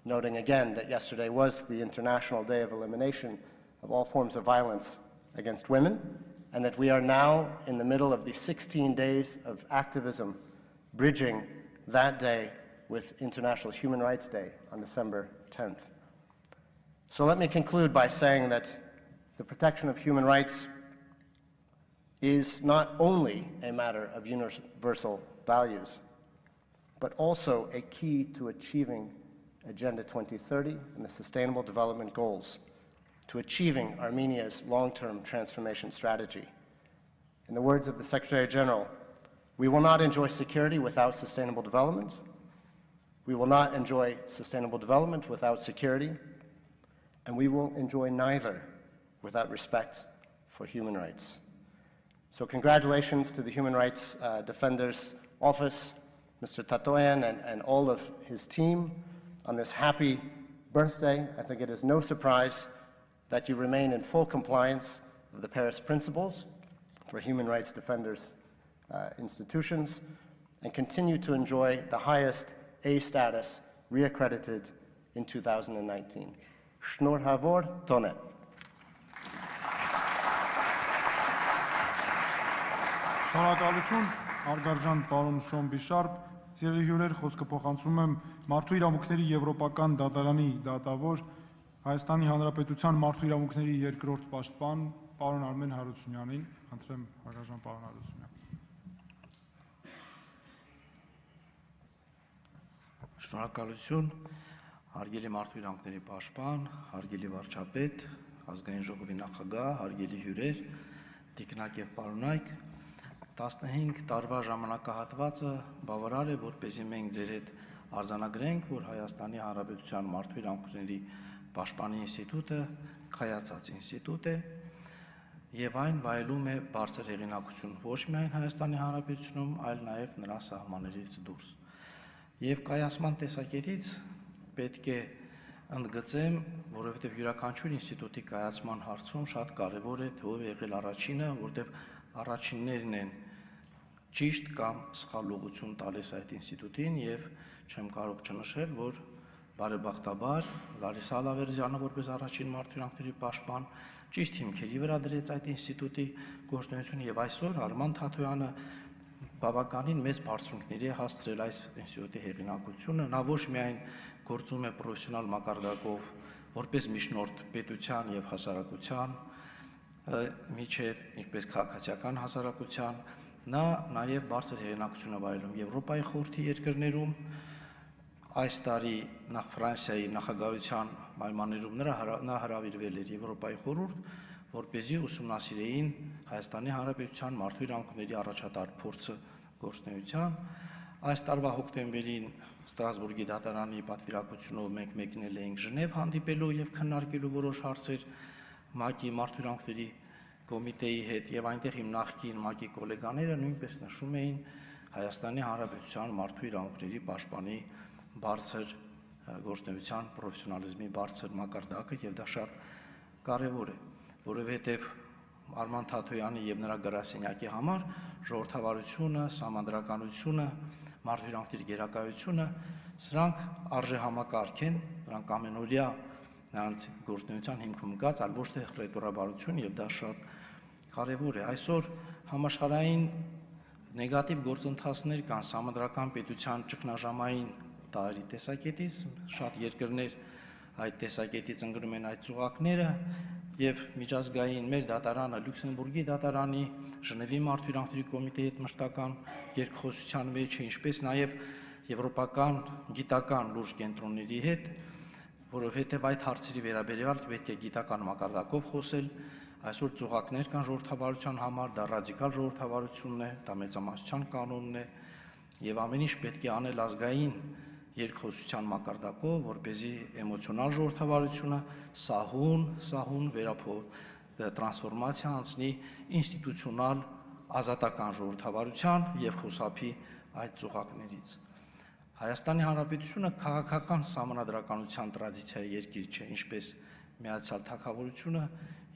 noting again that yesterday was the International Day of Elimination of all forms of violence against women, and that we are now in the middle of the 16 days of activism, bridging that day with International Human Rights Day on December 10th. So let me conclude by saying that the protection of human rights is not only a matter of universal values, but also a key to achieving Agenda 2030 and the Sustainable Development Goals, to achieving Armenia's long-term transformation strategy. In the words of the Secretary General, we will not enjoy security without sustainable development. We will not enjoy sustainable development without security, and we will enjoy neither without respect for human rights. So congratulations to the Human Rights Defender's Office, Mr. Tatoyan, and all of his team on this happy birthday. I think it is no surprise that you remain in full compliance with the Paris Principles for Human Rights Defenders institutions and continue to enjoy the highest A status reaccredited in 2019. Shnorhavor Tonet. Շնորհակալություն, Արգարժան պարոն Շոն Բիշարպ, սիրելի հյուրեր, խոսքը փոխանցում եմ Մարդու իրավունքների Եվրոպական դատարանի դատավոր Հայաստանի Հանրապետության Մարդու իրավունքների երկրորդ պաշտպան պարոն Արմեն Հարությունյանին, խնդրեմ Արգարժան պարոն Հարությունյան։ Շնորհակալություն, հարգելի Մարդու իրավունքների պաշտպան, հարգելի վարչապետ, ազգային ժողովի նախագահ, հարգելի հյուրեր, տիկնակ եւ պարոնայք, 15 տարվա ժամանակահատվածը բավարար է, որպեսզի մենք ձեր հետ արձանագրենք, որ Հայաստանի Հանրապետության Մարդու իրավունքների պաշտպանի ինստիտուտը կայացած ինստիտուտ է եւ այն վայելում է բարձր հեղինակություն ոչ միայն Հայաստանի Հանրապետությունում, այլ նաեւ նրա սահմաններից դուրս։ Եվ կայացման տեսակետից պետք է ընդգծեմ, որովհետեւ յուրաքանչյուր ինստիտուտի կայացման հարցում շատ կարեւոր է թե ով է եղել առաջինը, որտեւ առաջիններն են ճիշտ կամ սխալ ուղղություն տալիս այդ ինստիտուտին եւ չեմ կարող չնշել, որ բարեբախտաբար Լարիսա Ալավերդյանը որպես առաջին մարդու իրավունքների պաշտպան ճիշտ հիմքերի վրա դրեց այդ ինստիտուտի գործունեությունը եւ այսօր Արման Թաթոյանը բավականին մեծ բարձունքների է հասցրել այս ինստիտուտի հեղինակությունը, նա ոչ միայն գործում է պրոֆեսիոնալ մակարդակով որպես միջնորդ պետության եւ հասարակության միջև ինչպես քաղաքացիական հասարակության, նա նաև բարձր հեղինակություն է վայելում Եվրոպայի խորհրդի երկրներում, այս տարի նախ Ֆրանսիայի նախագահության պայմաններում նա հրավիրվել էր Եվրոպայի խորհուրդ, որպեսզի ուսումնասիրեին Հայաստանի Հանրապետության մարդու իրավունքների առաջատար փորձը գործունեության։ Այս տարվա հոկտեմբերին Ստրասբուրգի դատարանի պատվիրակությունով մենք մեկնել էինք Ժնև հանդիպելու եւ քննարկելու որոշ հարցեր ՄԱԿ-ի մարդու իրավունքների կոմիտեի հետ եւ այնտեղ իմ նախկին ՄԱԿ-ի գոլեգաները նույնպես նշում էին Հայաստանի Հանրապետության մարդու իրավունքների պաշտպանի բարձր գործունեության պրոֆեսիոնալիզմի բարձր մակարդակը եւ դա շատ կարեւոր է, որովհետեւ Արման Թաթոյանի եւ նրա գրասենյակի համար ժողովրդավարությունը, սահմանադրականությունը, մարդու իրավունքների գերակայությունը սրանք արժեհամակարգ են, նրանք ամենօրյա նրանց գործունեության հիմքում կած, այլ ոչ թե ռետորաբարություն եւ դա շատ կարեւոր է։ Այսօր համաշխարհային նեգատիվ գործընթացներ կան սահմանադրական պետության ճգնաժամային տարի տեսակետից, շատ երկրներ այդ տեսակետից ընկնում են այդ ծուղակները եւ միջազգային մեր դատարանը Լյուքսեմբուրգի դատարանի Ժնևի մարդու իրավունքների կոմիտեի հետ մշտական երկխոսության մեջ է, ինչպես նաեւ եվրոպական գիտական լուրջ կենտրոնների հետ, որովհետեւ այդ հարցերի վերաբերյալ պետք է գիտական մակարդակով խոսել, այսօր ծուղակներ կան ժողովրդավարության համար, դա ռադիկալ ժողովրդավարությունն է, դա մեծամասնության կանոնն է եւ ամեն ինչ պետք է անել ազգային երկխոսության մակարդակով, որպեսզի էմոցիոնալ ժողովրդավարությունը սահուն տրանսֆորմացիա անցնի ինստիտուցիոնալ ազատական ժողովրդավարության եւ խուսափի այդ ծուղակներից։ Հայաստանի Հանրապետությունը քաղաքական սահմանադրականության տրադիցիայի երկիր չէ, ինչպես Միացյալ Թագավորությունը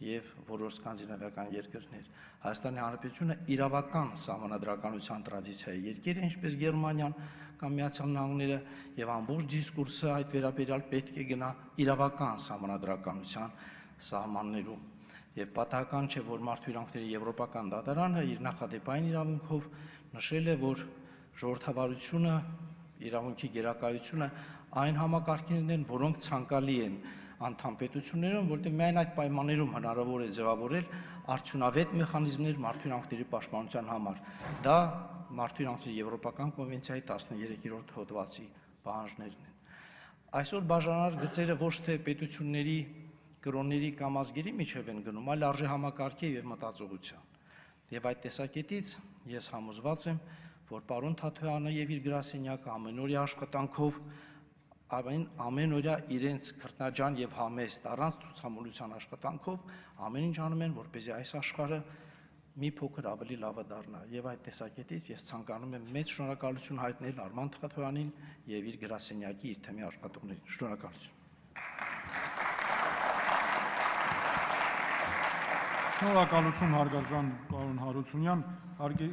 եւ որոշ սկանդինավյան երկրներ։ Հայաստանի Հանրապետությունը իրավական սահմանադրականության տրադիցիայի երկիր է, ինչպես Գերմանիան կամ Միացյալ Նահանգները, եւ ամբողջ դիսկուրսը այդ վերաբերյալ պետք է գնա իրավական սահմանադրականության սահմաններում։ Եվ պատահական չէ, որ Մարդու իրավունքների Եվրոպական դատարանը իր նախադեպային իրավունքով նշել է, որ ժողովրդավարությունը, իրավունքի գերակայությունը այն համակարգերն են, որոնք ցանկալի են անդամ պետություններում, որտեղ միայն այդ պայմաններում հնարավոր է ձևավորել արդյունավետ մեխանիզմներ մարդու իրավունքների պաշտպանության համար։ Դա Մարդու իրավունքների Եվրոպական կոնվենցիայի 13-րդ հոդվածի պահանջներն են։ Այսօր բաժանար գծերը ոչ թե պետությունների, կրոնների կամ ազգերի միջև են գնում, այլ արժե համակարգի եւ մտածողության։ Եվ այդ տեսակետից ես համոզված եմ, որ պարոն Թաթոյանը եւ իր գրասենյակը ամենօրյա աշխատանքով ամենօրյա իրենց քրտնաջան եւ համեստ առանց ցուցամոլության աշխատանքով ամեն ինչ անում են, որպեսզի այս աշխարհը մի փոքր ավելի լավը դառնա։ Եվ այդ տեսակետից ես ցանկանում եմ մեծ շնորհակալություն հայտնել Արման Թաթոյանին եւ իր գրասենյակի իր թեմի աշխատողներին։ Շնորհակալություն։ Շնորհակալություն հարգարժան պարոն Հարությունյան,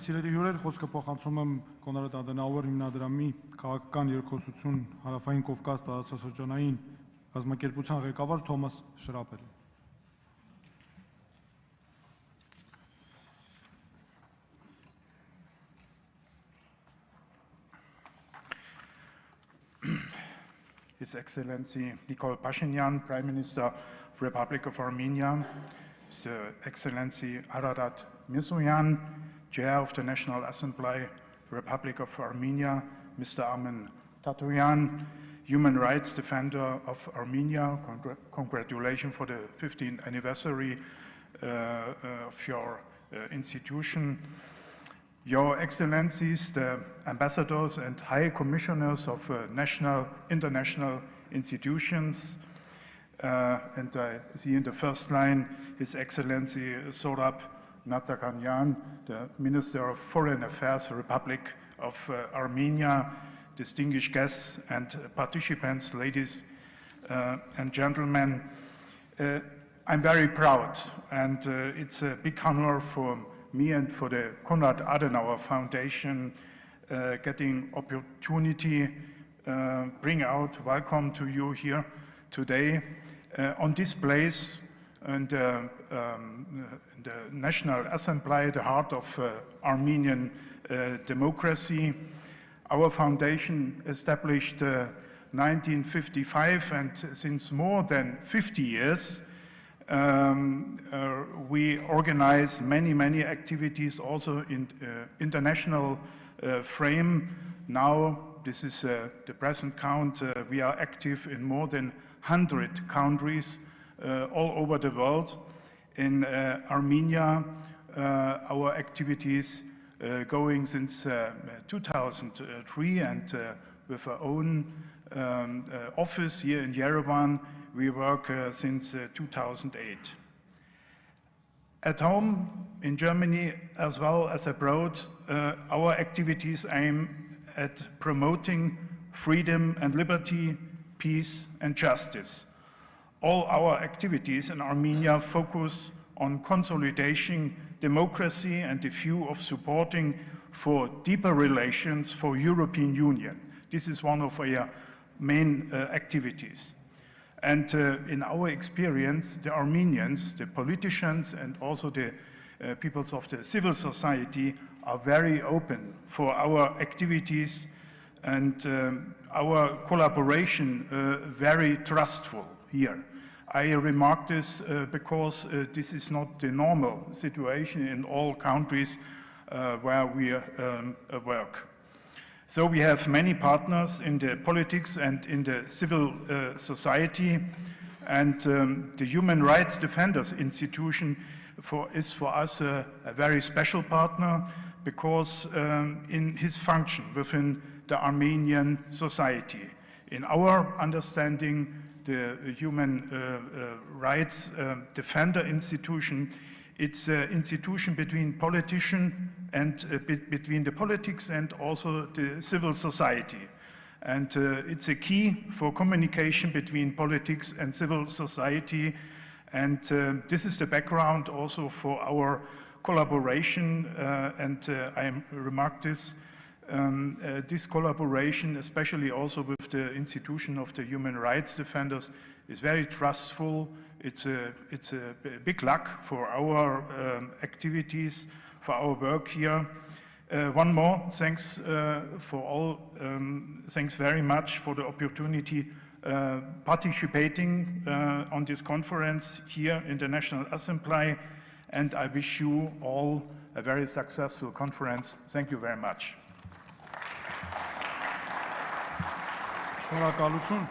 սիրելի հյուրեր, խոսքը փոխանցում եմ Կոնրադ Ադենաուեր հիմնադրամի քաղաքական երկխոսություն Հարավային Կովկաս տարածաշրջանային կազմակերպության ղեկավար Թոմաս Շրապելին։ His Excellency Nikol Pashinyan, Prime Minister of Republic of Armenia, His Excellency Ararat Mirzoyan, Chair of the National Assembly, Republic of Armenia, Mr. Armen Tatoyan, Human Rights Defender of Armenia, congratulations for the 15th anniversary of your institution. Your Excellencies, the ambassadors and high commissioners of national, international institutions, and I see in the first line His Excellency Sorab Natsakanyan, the Minister of Foreign Affairs, Republic of Armenia, distinguished guests and participants, ladies and gentlemen. I'm very proud, and it's a big honor for me and for the Konrad Adenauer Foundation getting opportunity bring out welcome to you here today on this place and the National Assembly, the heart of Armenian democracy. Our foundation established 1955, and since more than 50 years we organize many activities also in international frame. Now, this is the present count, we are active in more than 100 countries all over the world. In Armenia, our activities going since 2003, and with our own office here in Yerevan, we work since 2008. At home, in Germany, as well as abroad, our activities aim at promoting freedom and liberty, peace and justice. All our activities in Armenia focus on consolidation, democracy, and the view of supporting for deeper relations for European Union. This is one of our main activities. And in our experience, the Armenians, the politicians, and also the peoples of the civil society are very open for our activities, and our collaboration very trustful here. I remark this because this is not the normal situation in all countries where we work. So we have many partners in the politics and in the civil society, and the Human Rights Defenders Institution is for us a very special partner, because in his function within the Armenian society. In our understanding, the Human Rights Defender Institution It's an institution between politicians and between the politics and also the civil society. And it's a key for communication between politics and civil society. And this is the background also for our collaboration. I remarked this. This collaboration, especially also with the institution of the human rights defenders, is very trustful. It's a big luck for our activities, for our work here. One more, thanks for all. Thanks very much for the opportunity participating on this conference here in the National Assembly, and I wish you all a very successful conference. Thank you very much. Շնորհակալություն,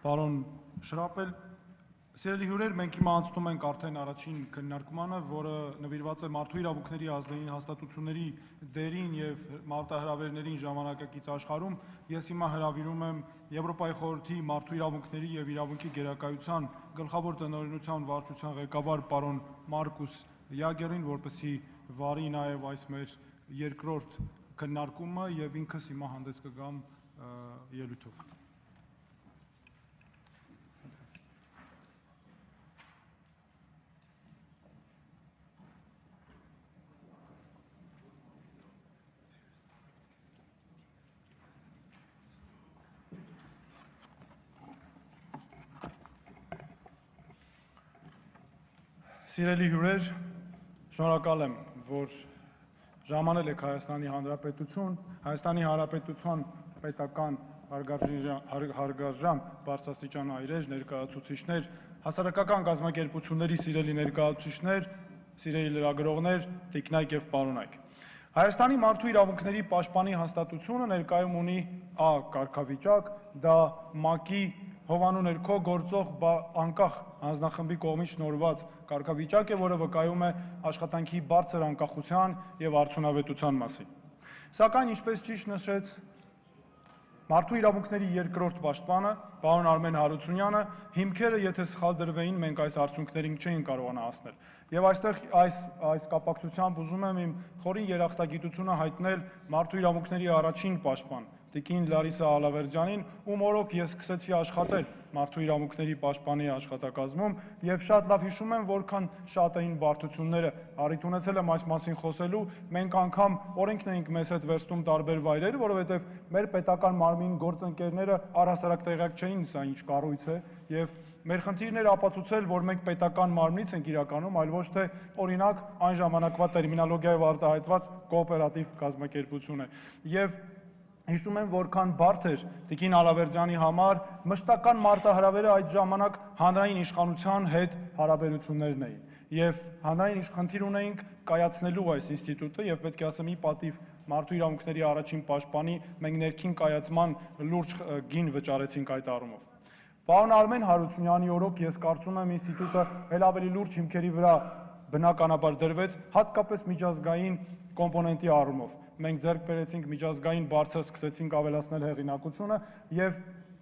պարոն Շրապել։ Սիրելի հյուրեր, մենք հիմա անցնում ենք արդեն առաջին քննարկմանը, որը նվիրված է մարդու իրավունքների ազդային հաստատությունների դերին եւ մարտահրավերներին ժամանակակից աշխարհում։ Ես հիմա հրավիրում եմ Եվրոպայի խորհրդի մարդու իրավունքների եւ իրավունքի գերակայության գլխավոր տնօրինության վարչության ղեկավար պարոն Մարկուս Յագերին, որպեսզի վարի նաեւ այս մեր երկրորդ քննարկումը եւ ինքս հիմա հանդես կգամ ելույթով։ Սիրելի հյուրեր, շնորհակալ եմ, որ ժամանել եք Հայաստանի Հանրապետության պետական հարգարժան բարձրաստիճան այրեր, ներկայացուցիչներ, հասարակական կազմակերպությունների սիրելի ներկայացուցիչներ, սիրելի լրագրողներ, տիկնայք եւ պարոնայք։ Հայաստանի մարդու իրավունքների պաշտպանի հաստատությունը ներկայում ունի Ա կարգավիճակ, դա ՄԱԿ-ի հովանու ներքո գործող անկախ հանձնախմբի կողմից շնորհված կարգավիճակ է, որը վկայում է աշխատանքի բարձր անկախության եւ արդյունավետության մասին։ Սակայն, ինչպես ճիշտ նշեց մարդու իրավունքների երկրորդ պաշտպանը, պարոն Արմեն Հարությունյանը, հիմքերը, եթե սխալ դրվեին, մենք այս արդյունքներին չէինք կարողանա հասնել։ Եվ այստեղ այս կապակցությամբ ուզում եմ իմ խորին երախտագիտությունը հայտնել մարդու իրավունքների առաջին պաշտպան Տիկին Լարիսա Ալավերջյանին, ում օրոք ես սկսեցի աշխատել մարդու իրավունքների պաշտպանի աշխատակազմում եւ շատ լավ հիշում եմ, որքան շատ էին բարդությունները, առիթ ունեցել եմ այս մասին խոսելու, մենք անգամ օրենքն էինք մեզ հետ վերցնում տարբեր վայրեր, որովհետեւ մեր պետական մարմին գործընկերները առհասարակ տեղյակ չէին սա ինչ կառույց է եւ մեր խնդիրն էր ապացուցել, որ մենք պետական մարմնից ենք իրականում, այլ ոչ թե օրինակ այն ժամանակվա տերմինոլոգիայով արտահայտված կոոպերատիվ կազմակերպություն է։ Եվ հիշում եմ, որքան բարդ էր Տիկին Ալավերջյանի համար մշտական մարտահրավերը այդ ժամանակ հանրային իշխանության հետ հարաբերություններն էին։ Եվ հանրային խնդիր ունեինք կայացնելու այս ինստիտուտը եւ պետք է ասեմ ի պատիվ մարդու իրավունքների առաջին պաշտպանի մենք ներքին կայացման լուրջ գին վճարեցինք այդ առումով։ Պարոն Արմեն Հարությունյանի օրոք ես կարծում եմ ինստիտուտը էլ ավելի լուրջ հիմքերի վրա բնականաբար դրվեց, հատկապես միջազգային կոմպոնենտի առումով։ Մենք ձեռք բերեցինք միջազգային բարձր, սկսեցինք ավելացնել հեղինակությունը եւ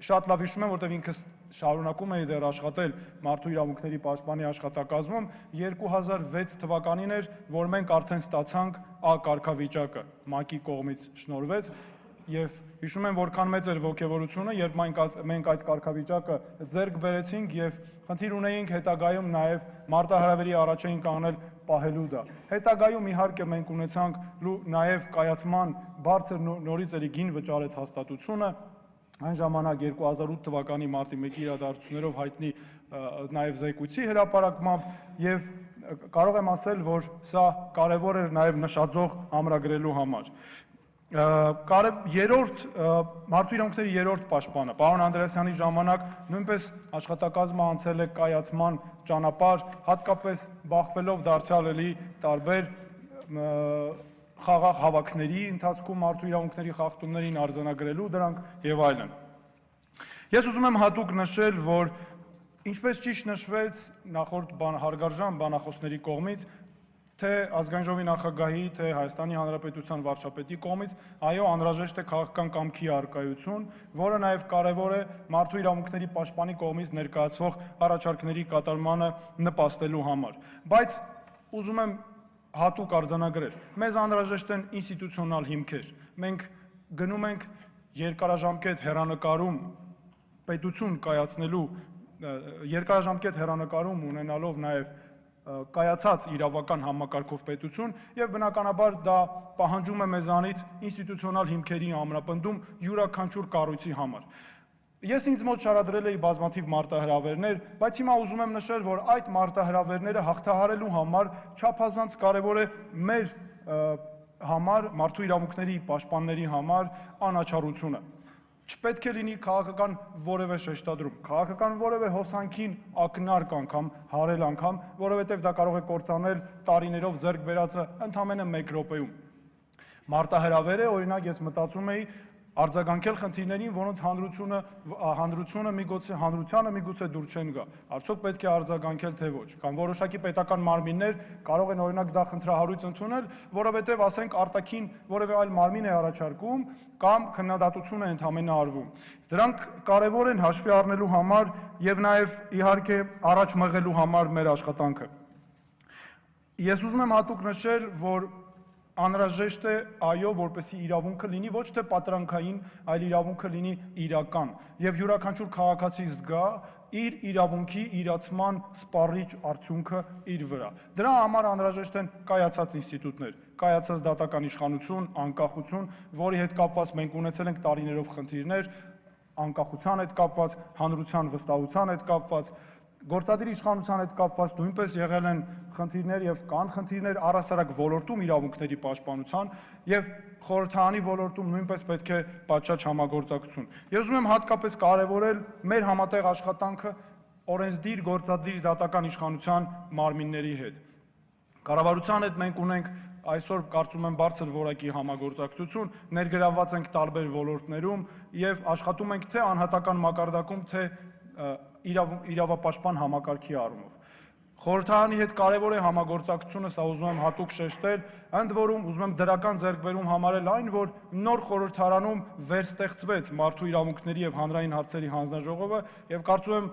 շատ լավ հիշում եմ, որտեղ ինքս շարունակում էի դեռ աշխատել մարդու իրավունքների պաշտպանի աշխատակազմում, 2006 թվականին էր, որ մենք արդեն ստացանք Ա կարգավիճակը, ՄԱԿ-ի կողմից շնորհվեց եւ հիշում եմ, որքան մեծ էր ոգևորությունը, երբ մենք այդ կարգավիճակը ձեռք բերեցինք եւ խնդիր ունեինք հետագայում նաեւ մարտահրավերի առաջ էինք անել պահելու դա։ Հետագայում իհարկե մենք ունեցանք նաեւ կայացման բարձր նորից էլի գին վճարեց հաստատությունը, այն ժամանակ 2008 թվականի մարտի 1-ի իրադարձություններով հայտնի նաեւ զեկույցի հրապարակմամբ եւ կարող եմ ասել, որ սա կարեւոր էր նաեւ նշաձող ամրագրելու համար։ Մարդու իրավունքների երրորդ պաշտպանը, պարոն Անդրեասյանի ժամանակ նույնպես աշխատակազմը անցել է կայացման ճանապարհ, հատկապես բախվելով դարձյալ էլի տարբեր խաղաղ հավաքների ընթացքում մարդու իրավունքների խախտումներին արձանագրելու դրանք եւ այլն։ Ես ուզում եմ հատուկ նշել, որ ինչպես ճիշտ նշվեց նախորդ հարգարժան բանախոսների կողմից, թե ազգային ժողովի նախագահի, թե Հայաստանի Հանրապետության վարչապետի կողմից, այո, անհրաժեշտ է քաղաքական կամքի առկայություն, որը նաև կարևոր է մարդու իրավունքների պաշտպանի կողմից ներկայացվող առաջարկների կատարմանը նպաստելու համար։ Բայց ուզում եմ հատուկ արձանագրել։ Մեզ անհրաժեշտ են ինստիտուցիոնալ հիմքեր։ Մենք գնում ենք երկարաժամկետ հեռանկարում պետություն կայացնելու, երկարաժամկետ հեռանկարում ունենալով նաև կայացած իրավական համակարգով պետություն եւ բնականաբար դա պահանջում է մեզանից ինստիտուցիոնալ հիմքերի ամրապնդում յուրաքանչյուր կառույցի համար։ Ես ինձ մոտ շարադրել էի բազմաթիվ մարտահրավերներ, բայց հիմա ուզում եմ նշել, որ այդ մարտահրավերները հաղթահարելու համար չափազանց կարևոր է մեր համար, մարդու իրավունքների պաշտպանների համար անաչառությունը։ Չպետք է լինի քաղաքական որևէ շեշտադրում, քաղաքական որևէ հոսանքին ակնարկ անգամ, հարել անգամ, որովհետև դա կարող է կործանել տարիներով ձեռք բերածը ընդամենը 1 րոպեում։ Մարտահրավեր է, օրինակ ես մտածում էի արձագանքել խնդիրներին, որոնց հանրությանը միգուցե դուր չեն գա։ Արդյոք պետք է արձագանքել թե ոչ, կամ որոշակի պետական մարմիններ կարող են օրինակ դա խնդրահարույց ընդունել, որովհետև ասենք արտաքին որևէ այլ մարմին է առաջարկում կամ քննադատություն է ընդամենը արվում։ Դրանք կարևոր են հաշվի առնելու համար եւ նաեւ իհարկե առաջ մղելու համար մեր աշխատանքը։ Ես ուզում եմ հատուկ նշել, որ անհրաժեշտ է այո, որպեսզի իրավունքը լինի ոչ թե պատրանքային, այլ իրավունքը լինի իրական եւ յուրաքանչյուր քաղաքացի զգա իր իրավունքի իրացման սպառիչ արդյունքը իր վրա։ Դրա համար անհրաժեշտ են կայացած ինստիտուտներ, կայացած դատական իշխանություն, անկախություն, որի հետ կապված մենք ունեցել ենք տարիներով խնդիրներ, անկախության հետ կապված, հանրության վստահության հետ կապված, գործադիր իշխանության հետ կապված նույնպես եղել են խնդիրներ եւ կան խնդիրներ առհասարակ ոլորտում իրավունքների պաշտպանության եւ խորհրդարանի ոլորտում նույնպես պետք է պատշաճ համագործակցություն։ Ես ուզում եմ հատկապես կարևորել մեր համատեղ աշխատանքը օրենսդիր, գործադիր դատական իշխանության մարմինների հետ։ Կառավարության հետ մենք ունենք այսօր կարծում եմ բարձր որակի համագործակցություն, ներգրավված ենք տարբեր ոլորտներում եւ աշխատում ենք թե անհատական մակարդակում, թե իրավապաշտպան համակարգի առումով։ Խորհրդարանի հետ կարևոր է համագործակցությունը, սա ուզում եմ հատուկ շեշտել, ընդ որում ուզում եմ դրական ձեռքբերում համարել այն, որ նոր խորհրդարանում վերստեղծվեց մարդու իրավունքների եւ հանրային հարցերի հանձնաժողովը եւ կարծում եմ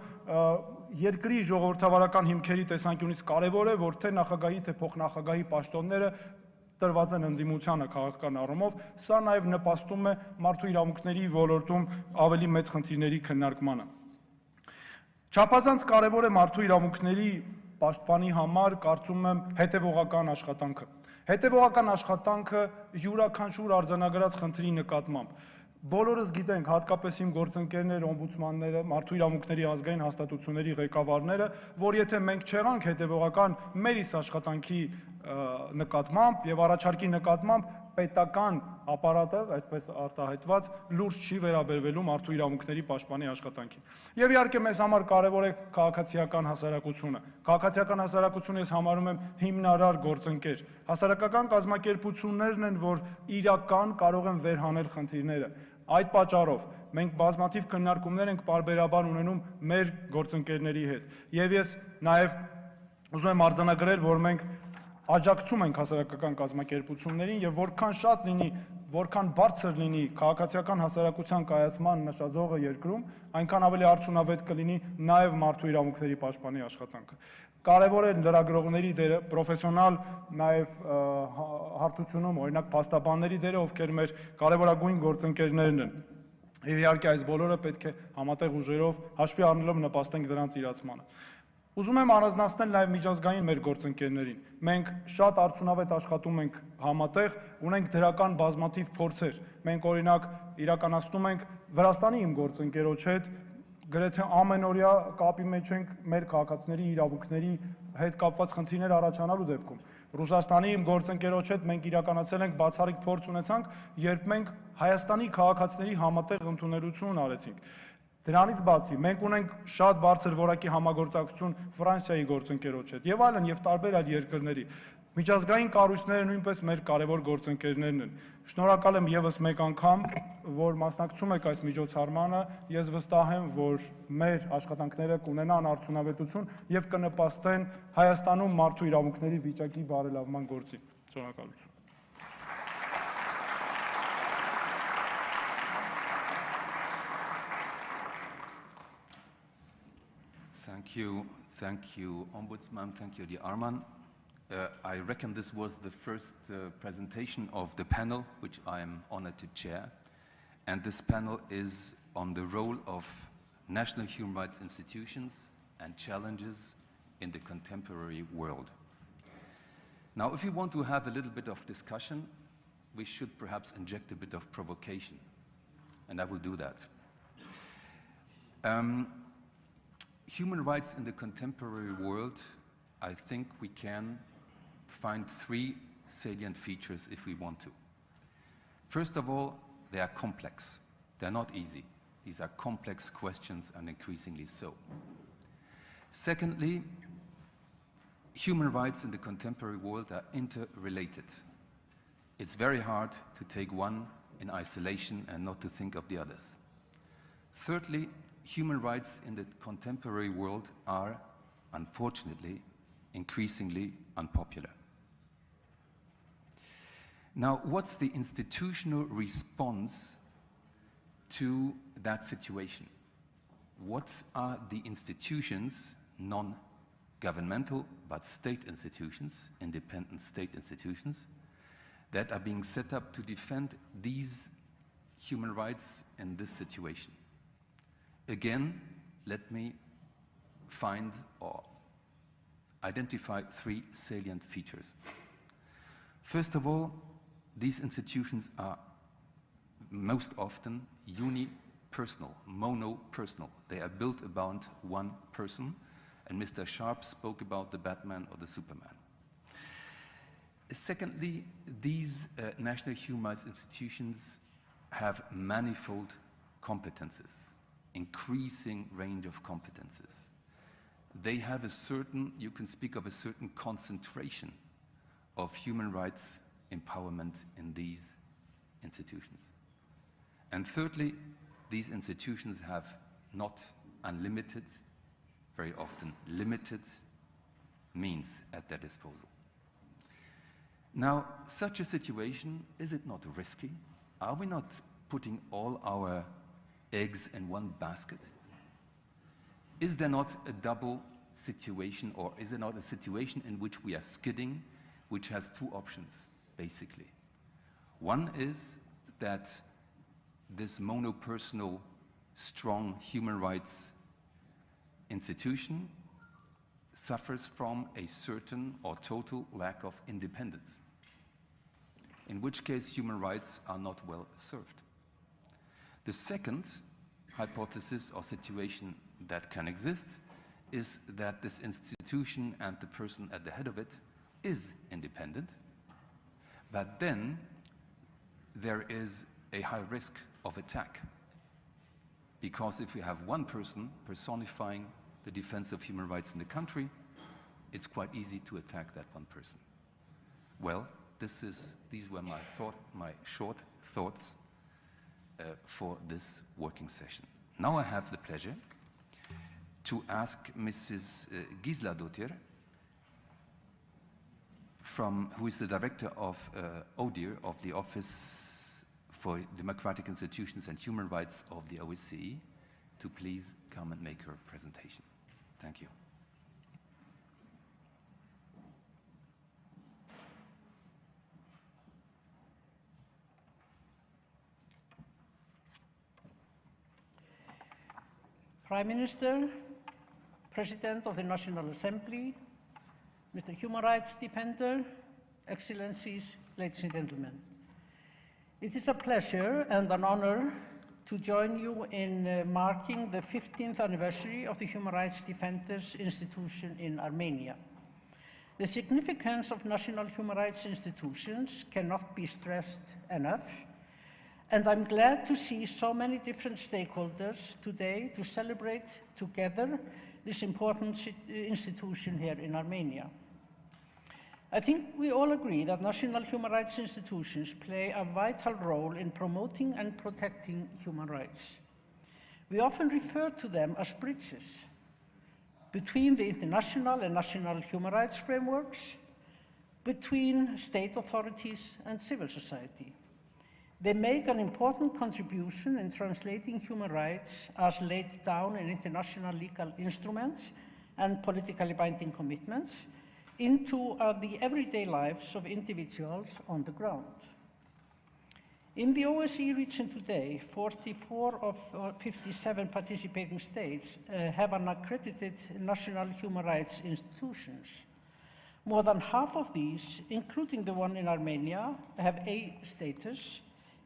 երկրի ժողովրդավարական հիմքերի տեսանկյունից կարևոր է, որ թե նախագահի, թե փոխնախագահի պաշտոնները տրված են ընդդիմությանը քաղաքական առումով, սա նաեւ նպաստում է մարդու իրավունքների ոլորտում ավելի մեծ խնդիրների քննարկմանը։ Չափազանց կարևոր է մարդու իրավունքների պաշտպանի համար կարծում եմ հետևողական աշխատանքը։ Հետևողական աշխատանքը յուրաքանչյուր արձանագրած խնդրի նկատմամբ։ Բոլորս գիտենք, հատկապես իմ գործընկերները, օմբուդսմանները, մարդու իրավունքների ազգային հաստատությունների ղեկավարները, որ եթե մենք չեղանք հետևողական մեր իսկ աշխատանքի նկատմամբ եւ առաջարկի նկատմամբ պետական ապարատը, այսպես արտահայտված, լուրջ չի վերաբերվելու մարդու իրավունքների պաշտպանի աշխատանքին։ Եվ իհարկե մեզ համար կարևոր է քաղաքացիական հասարակությունը։ Քաղաքացիական հասարակությունը ես համարում եմ հիմնարար գործընկեր։ Հասարակական կազմակերպություններն են, որ իրական կարող են վերհանել խնդիրները։ Այդ պատճառով մենք բազմաթիվ քննարկումներ ենք պարբերաբար ունենում մեր գործընկերների հետ։ Եվ ես նաև ուզում եմ արձանագրել, որ մենք աջակցում ենք հասարակական կազմակերպություններին եւ որքան շատ լինի, որքան բարձր լինի քաղաքացիական հասարակության կայացման նշաձողը երկրում, այնքան ավելի արդյունավետ կլինի նաեւ մարդու իրավունքների պաշտպանի աշխատանքը։ Կարևոր է լրագրողների դերը, պրոֆեսիոնալ նաեւ հարթությունում, օրինակ փաստաբանների դերը, ովքեր մեր կարևորագույն գործընկերներն են։ Եվ իհարկե այս բոլորը պետք է համատեղ ուժերով հաշվի առնելով նպաստենք դրանց իրացմանը։ Ուզում եմ առանձնացնել նաև միջազգային մեր գործընկերներին։ Մենք շատ արդյունավետ աշխատում ենք համատեղ, ունենք դրական բազմաթիվ փորձեր։ Մենք օրինակ իրականացնում ենք Վրաստանի իմ գործընկերոջ հետ գրեթե ամենօրյա կապի մեջ ենք մեր քաղաքացիների իրավունքների հետ կապված խնդիրներ առաջանալու դեպքում։ Ռուսաստանի իմ գործընկերոջ հետ մենք իրականացել ենք բացառիկ փորձ ունեցանք, երբ մենք Հայաստանի քաղաքացիների համատեղ ընդունելություն արեցինք։ Դրանից բացի մենք ունենք շատ բարձր որակի համագործակցություն Ֆրանսիայի գործընկերոջ հետ եւ այլն եւ տարբեր այլ երկրների։ Միջազգային կառույցները նույնպես մեր կարևոր գործընկերներն են։ Շնորհակալ եմ եւս մեկ անգամ, որ մասնակցում եք այս միջոցառմանը։ Ես վստահ եմ, որ մեր աշխատանքները կունենան արդյունավետություն եւ կնպաստեն Հայաստանում մարդու իրավունքների վիճակի բարելավման գործին։ Շնորհակալություն։ Thank you, Ombudsman. Thank you, dear Arman. I reckon this was the first presentation of the panel, which I am honored to chair. And this panel is on the role of national human rights institutions and challenges in the contemporary world. Now, if you want to have a little bit of discussion, we should perhaps inject a bit of provocation, and I will do that. Human rights in the contemporary world, I think we can find three salient features if we want to. First of all, they are complex. They're not easy. These are complex questions, and increasingly so. Secondly, human rights in the contemporary world are interrelated. It's very hard to take one in isolation and not to think of the others. Thirdly, human rights in the contemporary world are, unfortunately, increasingly unpopular. Now, what's the institutional response to that situation? What are the institutions, non-governmental but state institutions, independent state institutions, that are being set up to defend these human rights in this situation? Again, let me find or identify three salient features. First of all, these institutions are most often unipersonal, monopersonal. They are built about one person, and Mr. Sharp spoke about the Batman or the Superman. Secondly, these national human rights institutions have manifold competences, increasing range of competences. They have a certain, you can speak of a certain concentration of human rights empowerment in these institutions. And thirdly, these institutions have not unlimited, very often limited means at their disposal. Now, such a situation, is it not risky? Are we not putting all our eggs in one basket? Is there not a double situation, or is there not a situation in which we are skidding, which has two options, basically? One is that this monopersonal, strong human rights institution suffers from a certain or total lack of independence, in which case human rights are not well served. The second hypothesis or situation that can exist is that this institution and the person at the head of it is independent, but then there is a high risk of attack. Because if we have one person personifying the defense of human rights in the country, it's quite easy to attack that one person. Well, these were my short thoughts for this working session. Now I have the pleasure to ask Mrs. Gisela Dotir, who is the director of ODIHR, of the Office for Democratic Institutions and Human Rights of the OSCE, to please come and make her presentation. Thank you. Prime Minister, President of the National Assembly, Mr. Human Rights Defender, Excellencies, ladies and gentlemen. It is a pleasure and an honor to join you in marking the 15th anniversary of the Human Rights Defenders Institution in Armenia. The significance of national human rights institutions cannot be stressed enough, and I'm glad to see so many different stakeholders today to celebrate together this important institution here in Armenia. I think we all agree that national human rights institutions play a vital role in promoting and protecting human rights. We often refer to them as bridges between the international and national human rights frameworks, between state authorities and civil society. They make an important contribution in translating human rights as laid down in international legal instruments and politically binding commitments into the everyday lives of individuals on the ground. In the OSCE region today, 44 of 57 participating states have an accredited national human rights institutions. More than half of these, including the one in Armenia, have A status,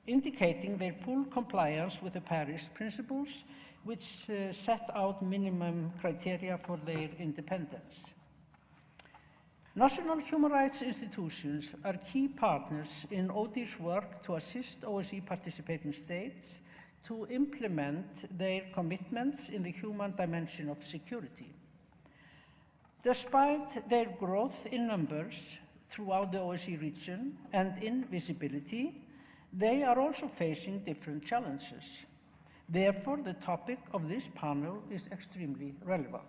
indicating their full compliance with the Paris Principles, which set out minimum criteria for their independence. National human rights institutions are key partners in ODIHR's work to assist OSCE participating states to implement their commitments in the human dimension of security. Despite their growth in numbers throughout the OSCE region and in visibility, they are also facing different challenges. Therefore, the topic of this panel is extremely relevant.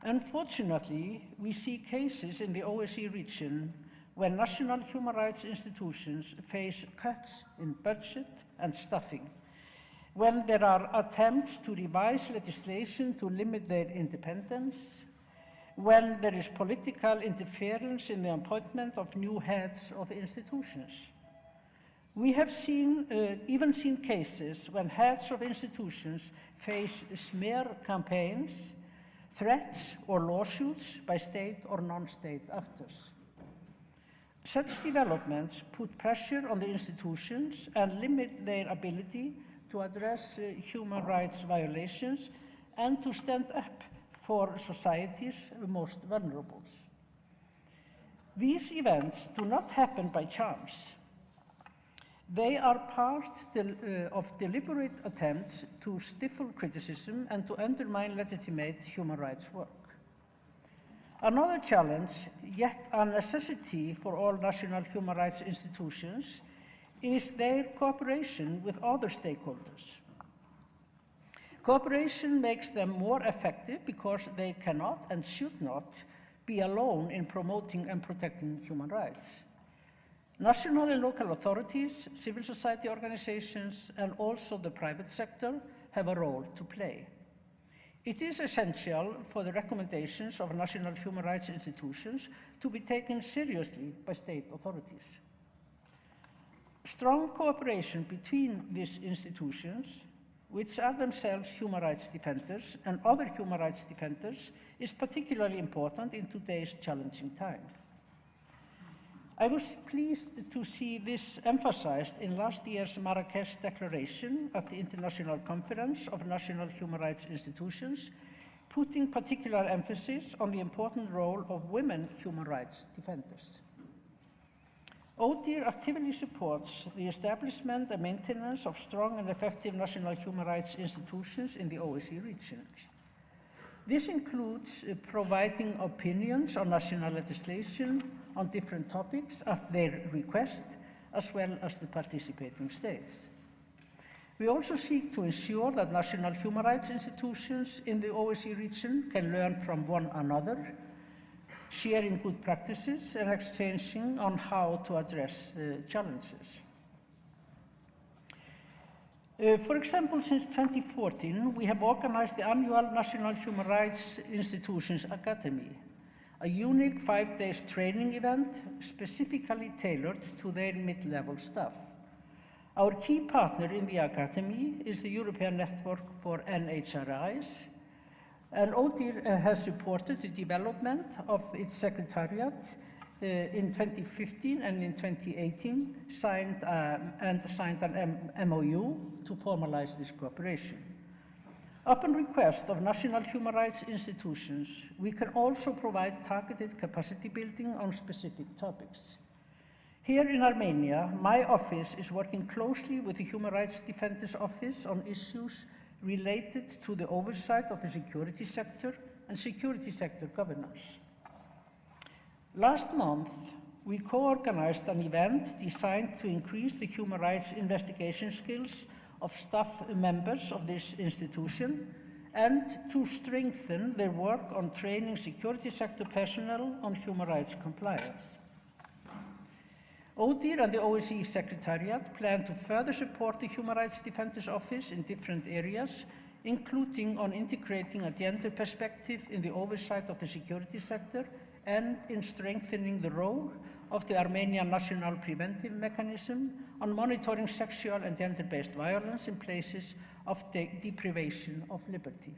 Unfortunately, we see cases in the OSCE region where national human rights institutions face cuts in budget and staffing, when there are attempts to revise legislation to limit their independence, when there is political interference in the appointment of new heads of institutions. We have even seen cases when heads of institutions face smear campaigns, threats or lawsuits by state or non-state actors. Such developments put pressure on the institutions and limit their ability to address human rights violations and to stand up for society's most vulnerable. These events do not happen by chance. They are part of deliberate attempts to stifle criticism and to undermine legitimate human rights work. Another challenge, yet a necessity for all national human rights institutions, is their cooperation with other stakeholders. Cooperation makes them more effective because they cannot and should not be alone in promoting and protecting human rights. National and local authorities, civil society organizations, and also the private sector have a role to play. It is essential for the recommendations of national human rights institutions to be taken seriously by state authorities. Strong cooperation between these institutions, which are themselves human rights defenders, and other human rights defenders, is particularly important in today's challenging times. I was pleased to see this emphasized in last year's Marrakesh Declaration at the International Conference of National Human Rights Institutions, putting particular emphasis on the important role of women human rights defenders. ODIHR actively supports the establishment and maintenance of strong and effective national human rights institutions in the OSCE region. This includes providing opinions on national legislation on different topics at their request, as well as the participating states. We also seek to ensure that national human rights institutions in the OSCE region can learn from one another, sharing good practices and exchanging on how to address challenges. For example, since 2014, we have organized the annual National Human Rights Institutions Academy, a unique 5-day training event specifically tailored to their mid-level staff. Our key partner in the Academy is the European Network for NHRIs, and ODIHR has supported the development of its secretariat in 2015 and in 2018, signed an MOU to formalize this cooperation. Upon request of national human rights institutions, we can also provide targeted capacity building on specific topics. Here in Armenia, my office is working closely with the Human Rights Defenders Office on issues related to the oversight of the security sector and security sector governance. Last month, we co-organized an event designed to increase the human rights investigation skills of staff members of this institution and to strengthen their work on training security sector personnel on human rights compliance. ODIHR and the OSCE Secretariat plan to further support the Human Rights Defenders Office in different areas, including on integrating a gender perspective in the oversight of the security sector and in strengthening the role of the Armenian National Preventive Mechanism on monitoring sexual and gender-based violence in places of deprivation of liberty.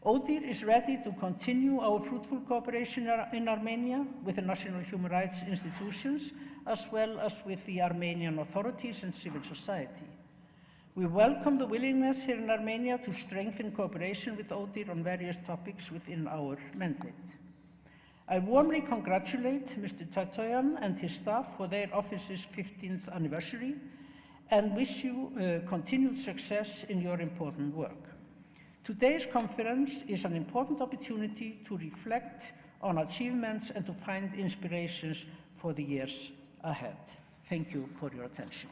ODIHR is ready to continue our fruitful cooperation in Armenia with the national human rights institutions, as well as with the Armenian authorities and civil society. We welcome the willingness here in Armenia to strengthen cooperation with ODIHR on various topics within our mandate. I warmly congratulate Mr. Tatoyan and his staff for their office's 15th anniversary and wish you continued success in your important work. Today's conference is an important opportunity to reflect on achievements and to find inspirations for the years ahead. Thank you for your attention.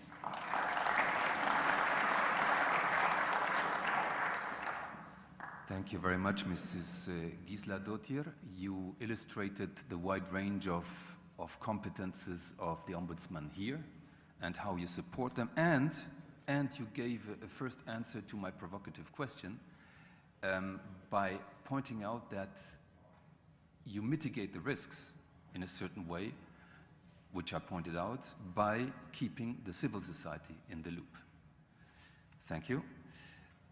Thank you very much, Mrs. Gisela Dottir. You illustrated the wide range of competences of the Ombudsman here and how you support them, and you gave a first answer to my provocative question by pointing out that you mitigate the risks in a certain way, which I pointed out, by keeping the civil society in the loop. Thank you.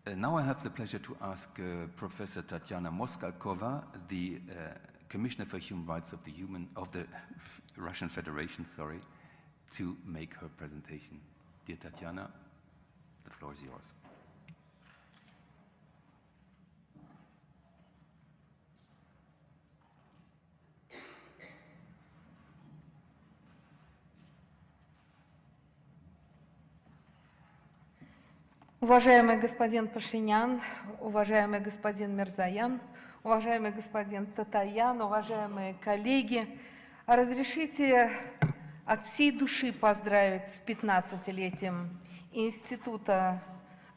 Now I have the pleasure to ask Professor Tatiana Moskalkova, the Commissioner for Human Rights of the Russian Federation, to make her presentation. Dear Tatiana, the floor is yours. Уважаемый господин Пашинян, уважаемый господин Мирзоян, уважаемый господин Татаян, уважаемые коллеги, разрешите от всей души поздравить с 15-летием Института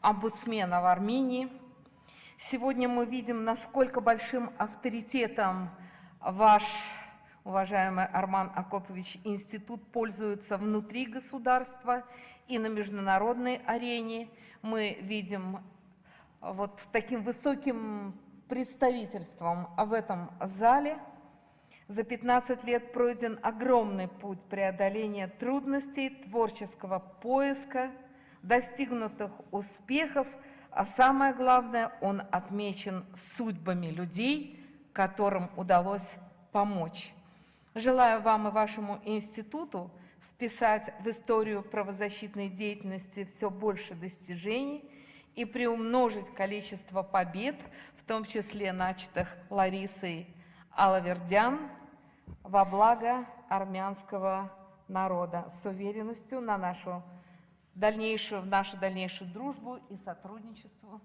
омбудсмена в Армении. Сегодня мы видим, насколько большим авторитетом ваш, уважаемый Арман Акопович, институт пользуется внутри государства и на международной арене. Мы видим вот таким высоким представительством в этом зале. За 15 лет пройден огромный путь преодоления трудностей, творческого поиска, достигнутых успехов, а самое главное, он отмечен судьбами людей, которым удалось помочь. Желаю вам и вашему институту вписать в историю правозащитной деятельности все больше достижений и приумножить количество побед, в том числе начатых Ларисой Алавердян, во благо армянского народа, с уверенностью на нашу дальнейшую дружбу и сотрудничество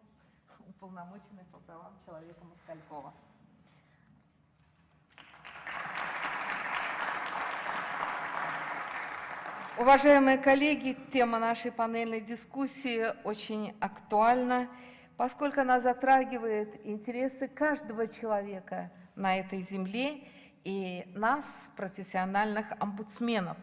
уполномоченной по правам человека Москалькова. Уважаемые коллеги, тема нашей панельной дискуссии очень актуальна, поскольку она затрагивает интересы каждого человека на этой земле и нас, профессиональных омбудсменов.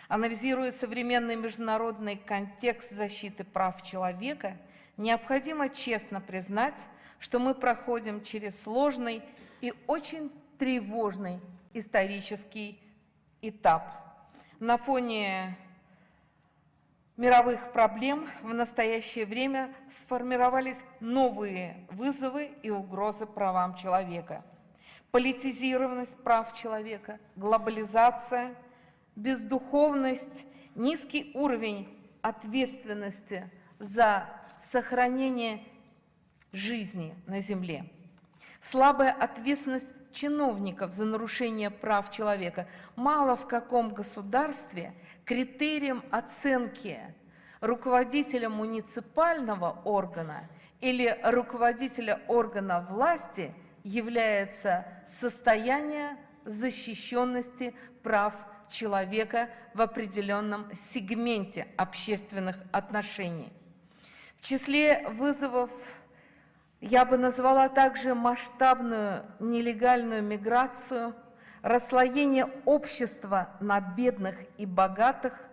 Анализируя современный международный контекст защиты прав человека, необходимо честно признать, что мы проходим через сложный и очень тревожный исторический этап. На фоне мировых проблем в настоящее время сформировались новые вызовы и угрозы правам человека. Политизированность прав человека, глобализация, бездуховность, низкий уровень ответственности за сохранение жизни на земле, слабая ответственность чиновников за нарушение прав человека. Мало в каком государстве критерием оценки руководителя муниципального органа или руководителя органа власти является состояние защищенности прав человека в определенном сегменте общественных отношений. В числе вызовов я бы назвала также масштабную нелегальную миграцию, расслоение общества на бедных и богатых,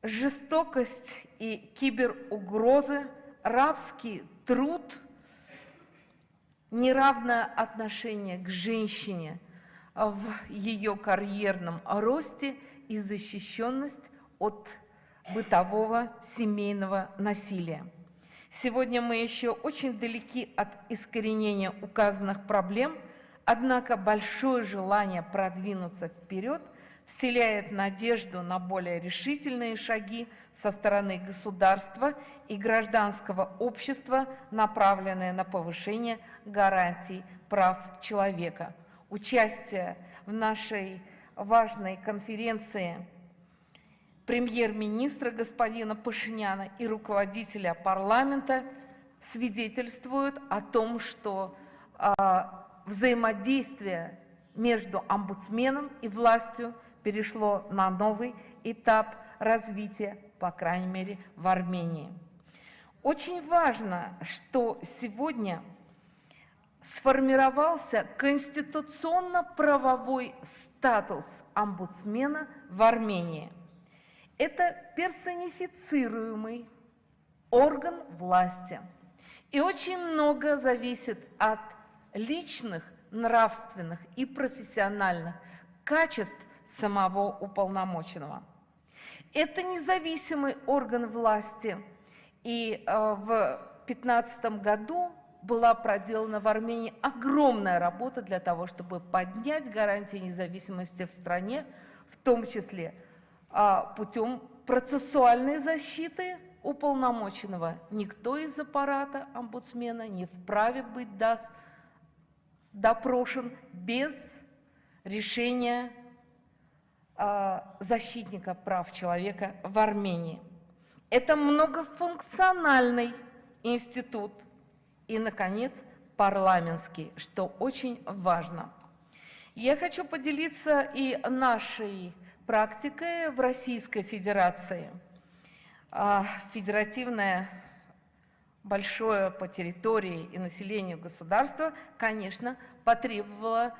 жестокость и киберугрозы, рабский труд, неравное отношение к женщине в ее карьерном росте и защищенность от бытового семейного насилия. Сегодня мы еще очень далеки от искоренения указанных проблем, однако большое желание продвинуться вперед вселяет надежду на более решительные шаги со стороны государства и гражданского общества, направленные на повышение гарантий прав человека. Участие в нашей важной конференции премьер-министра господина Пашиняна и руководителя парламента свидетельствует о том, что взаимодействие между омбудсменом и властью перешло на новый этап развития, по крайней мере, в Армении. Очень важно, что сегодня сформировался конституционно-правовой статус омбудсмена в Армении. Это персонифицируемый орган власти. И очень много зависит от личных, нравственных и профессиональных качеств самого уполномоченного. Это независимый орган власти, и в 2015 году была проделана в Армении огромная работа для того, чтобы поднять гарантии независимости в стране, в том числе путем процессуальной защиты уполномоченного. Никто из аппарата омбудсмена не вправе быть допрошен без решения защитника прав человека в Армении. Это многофункциональный институт. И, наконец, парламентский, что очень важно. Я хочу поделиться и нашей практикой в Российской Федерации. Федеративное, большое по территории и населению государство, конечно, потребовало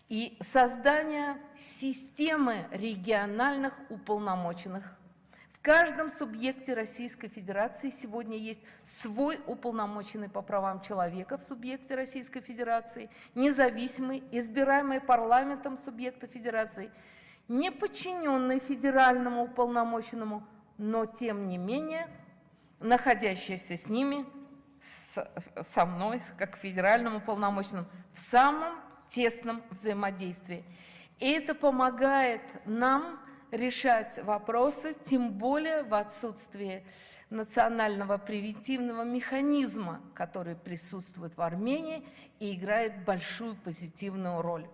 и создания системы региональных уполномоченных. В каждом субъекте Российской Федерации сегодня есть свой уполномоченный по правам человека в субъекте Российской Федерации, независимый, избираемый парламентом субъекта Федерации, не подчиненный федеральному уполномоченному, но тем не менее находящийся с ними, со мной, как федеральным уполномоченным, в самом тесном взаимодействии. И это помогает нам решать вопросы, тем более в отсутствии национального превентивного механизма, который присутствует в Армении и играет большую позитивную роль.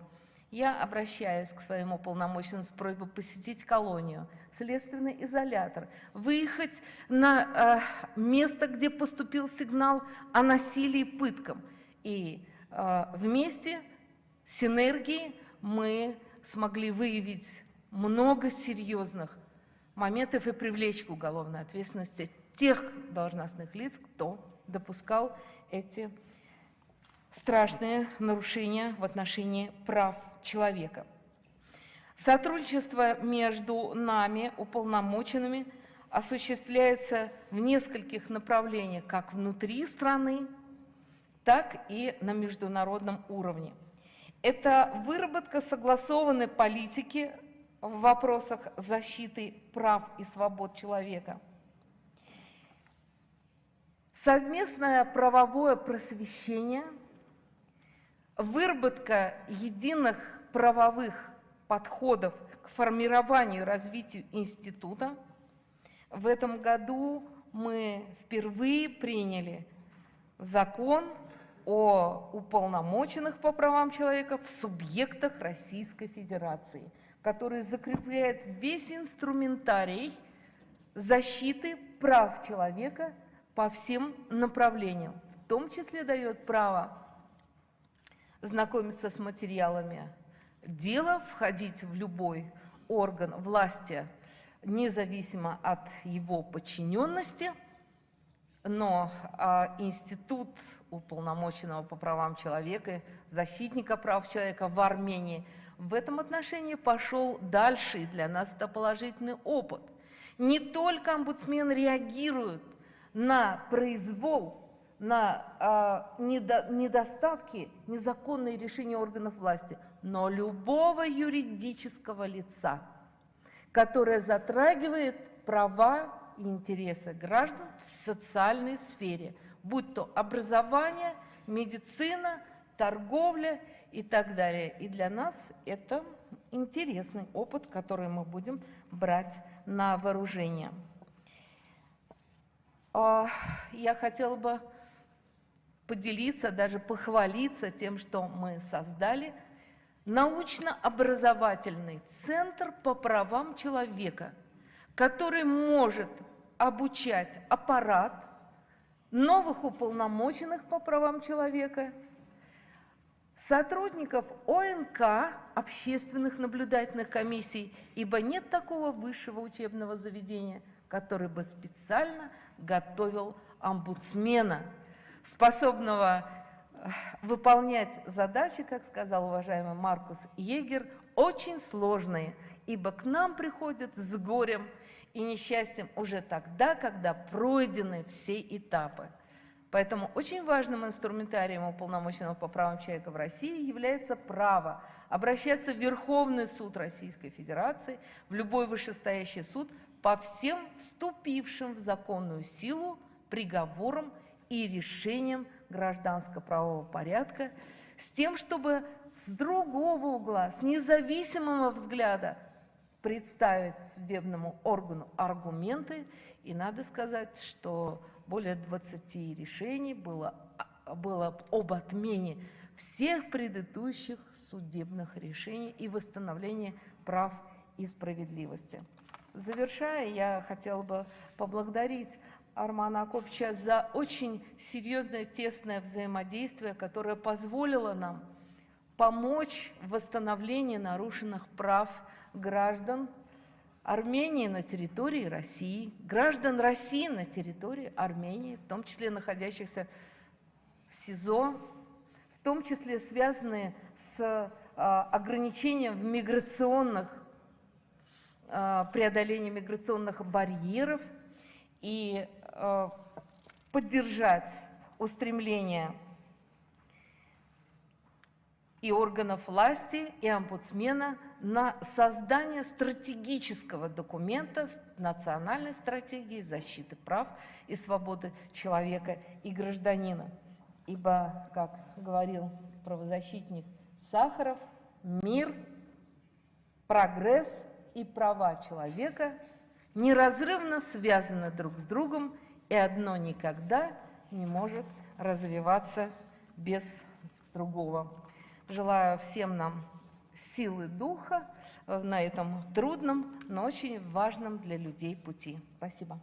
Я обращаюсь к своему уполномоченному с просьбой посетить колонию, следственный изолятор, выехать на место, где поступил сигнал о насилии и пыткам. И вместе, синергии, мы смогли выявить много серьезных моментов и привлечь к уголовной ответственности тех должностных лиц, кто допускал эти страшные нарушения в отношении прав человека. Сотрудничество между нами, уполномоченными, осуществляется в нескольких направлениях, как внутри страны, так и на международном уровне. Это выработка согласованной политики в вопросах защиты прав и свобод человека, совместное правовое просвещение, выработка единых правовых подходов к формированию и развитию института. В этом году мы впервые приняли закон о уполномоченных по правам человека в субъектах Российской Федерации, который закрепляет весь инструментарий защиты прав человека по всем направлениям, в том числе дает право знакомиться с материалами дела, входить в любой орган власти, независимо от его подчиненности, но институт уполномоченного по правам человека, защитника прав человека в Армении в этом отношении пошел дальше, и для нас это положительный опыт. Не только омбудсмен реагирует на произвол, на недостатки, незаконные решения органов власти, но любого юридического лица, которое затрагивает права и интересы граждан в социальной сфере, будь то образование, медицина, торговля и так далее. И для нас это интересный опыт, который мы будем брать на вооружение. Я хотела бы поделиться, даже похвалиться тем, что мы создали научно-образовательный центр по правам человека, который может обучать аппарат новых уполномоченных по правам человека, сотрудников ОНК, общественных наблюдательных комиссий, ибо нет такого высшего учебного заведения, который бы специально готовил омбудсмена, способного выполнять задачи, как сказал уважаемый Маркус Егер, очень сложные, ибо к нам приходят с горем и несчастьем уже тогда, когда пройдены все этапы. Поэтому очень важным инструментарием уполномоченного по правам человека в России является право обращаться в Верховный суд Российской Федерации, в любой вышестоящий суд по всем вступившим в законную силу приговорам и решениям гражданско-правового порядка, с тем, чтобы с другого угла, с независимого взгляда представить судебному органу аргументы. И надо сказать, что более 20 решений было об отмене всех предыдущих судебных решений и восстановлении прав и справедливости. Завершая, я хотела бы поблагодарить Армана Акопича за очень серьезное тесное взаимодействие, которое позволило нам помочь в восстановлении нарушенных прав граждан Армении на территории России, граждан России на территории Армении, в том числе находящихся в СИЗО, в том числе связанные с ограничением в преодолением миграционных барьеров, и поддержать устремления и органов власти, и омбудсмена на создание стратегического документа национальной стратегии защиты прав и свободы человека и гражданина. Ибо, как говорил правозащитник Сахаров, мир, прогресс и права человека неразрывно связаны друг с другом, и одно никогда не может развиваться без другого. Желаю всем нам силы духа на этом трудном, но очень важном для людей пути. Спасибо.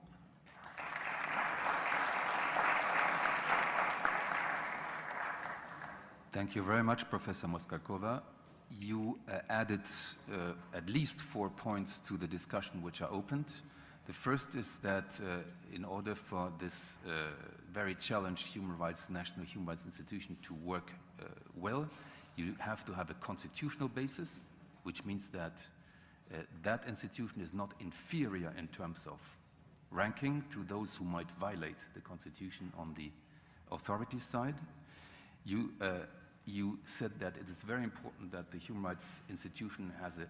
Thank you very much, Professor Moskarkova. You added at least 4 points to the discussion which are opened. The first is that in order for this very challenged national human rights institution to work well, you have to have a constitutional basis, which means that that institution is not inferior in terms of ranking to those who might violate the constitution on the authority side. You said that it is very important that the human rights institution has a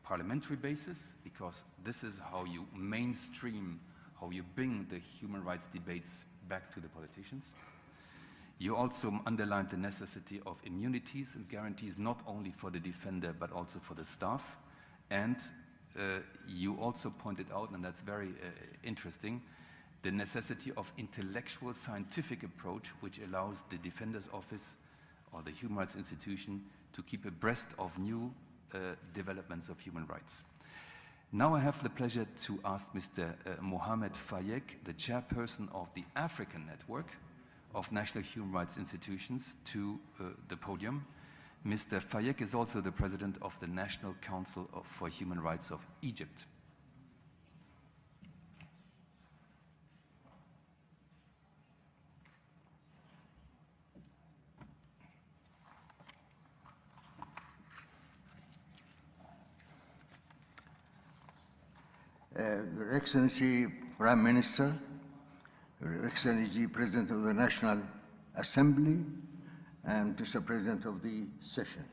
parliamentary basis, because this is how you mainstream, how you bring the human rights debates back to the politicians. You also underlined the necessity of immunities and guarantees, not only for the defender, but also for the staff. And you also pointed out, and that's very interesting, the necessity of intellectual scientific approach, which allows the defender's office or the human rights institution to keep abreast of new developments of human rights. Now I have the pleasure to ask Mr. Mohamed Fayek, the chairperson of the African Network of National Human Rights Institutions, to the podium. Mr. Fayek is also the president of the National Council for Human Rights of Egypt. Your Excellency, Prime Minister, Your Excellency, President of the National Assembly, and Mr. President of the session.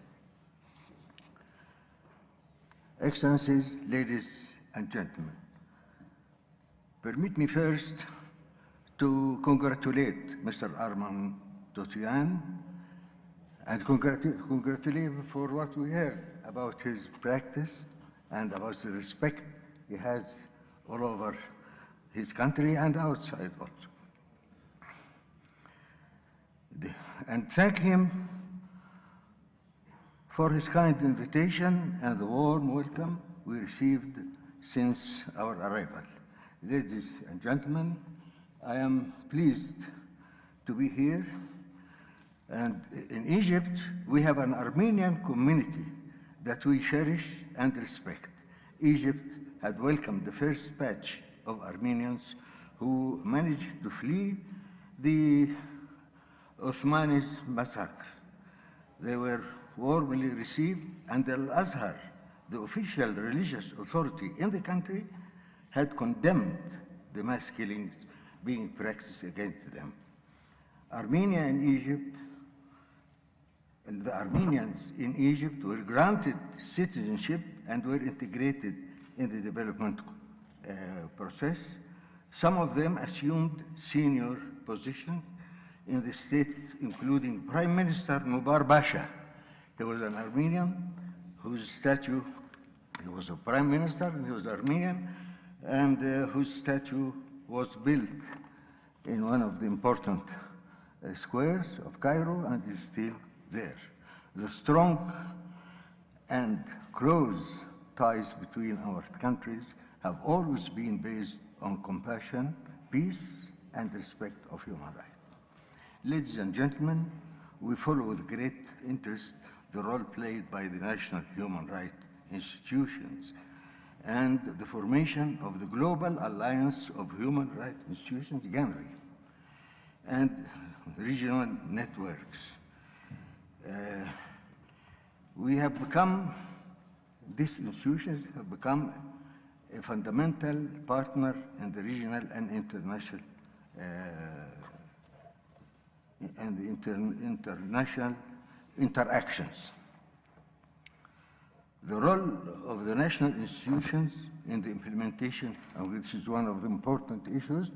Excellencies, ladies and gentlemen, permit me first to congratulate Mr. Arman Dotian and congratulate him for what we heard about his practice and about the respect he has all over his country and outside also. And thank him for his kind invitation and the warm welcome we received since our arrival. Ladies and gentlemen, I am pleased to be here. And in Egypt, we have an Armenian community that we cherish and respect. Egypt had welcomed the first batch of Armenians who managed to flee the Ottomani's massacre. They were warmly received, and Al-Azhar, the official religious authority in the country, had condemned the mass killings being practiced against them. Armenia and Egypt, the Armenians in Egypt were granted citizenship and were integrated in the development process. Some of them assumed senior positions in the state, including Prime Minister Nubar Pasha. He was an Armenian whose statue, he was a prime minister, and he was Armenian, and whose statue was built in one of the important squares of Cairo and is still there. The strong and close ties between our countries have always been based on compassion, peace, and respect of human rights. Ladies and gentlemen, we follow with great interest the role played by the national human rights institutions and the formation of the Global Alliance of Human Rights Institutions, GANRI, and regional networks. These institutions have become a fundamental partner in the regional and international international interactions. The role of the national institutions in the implementation, which is one of the important issues,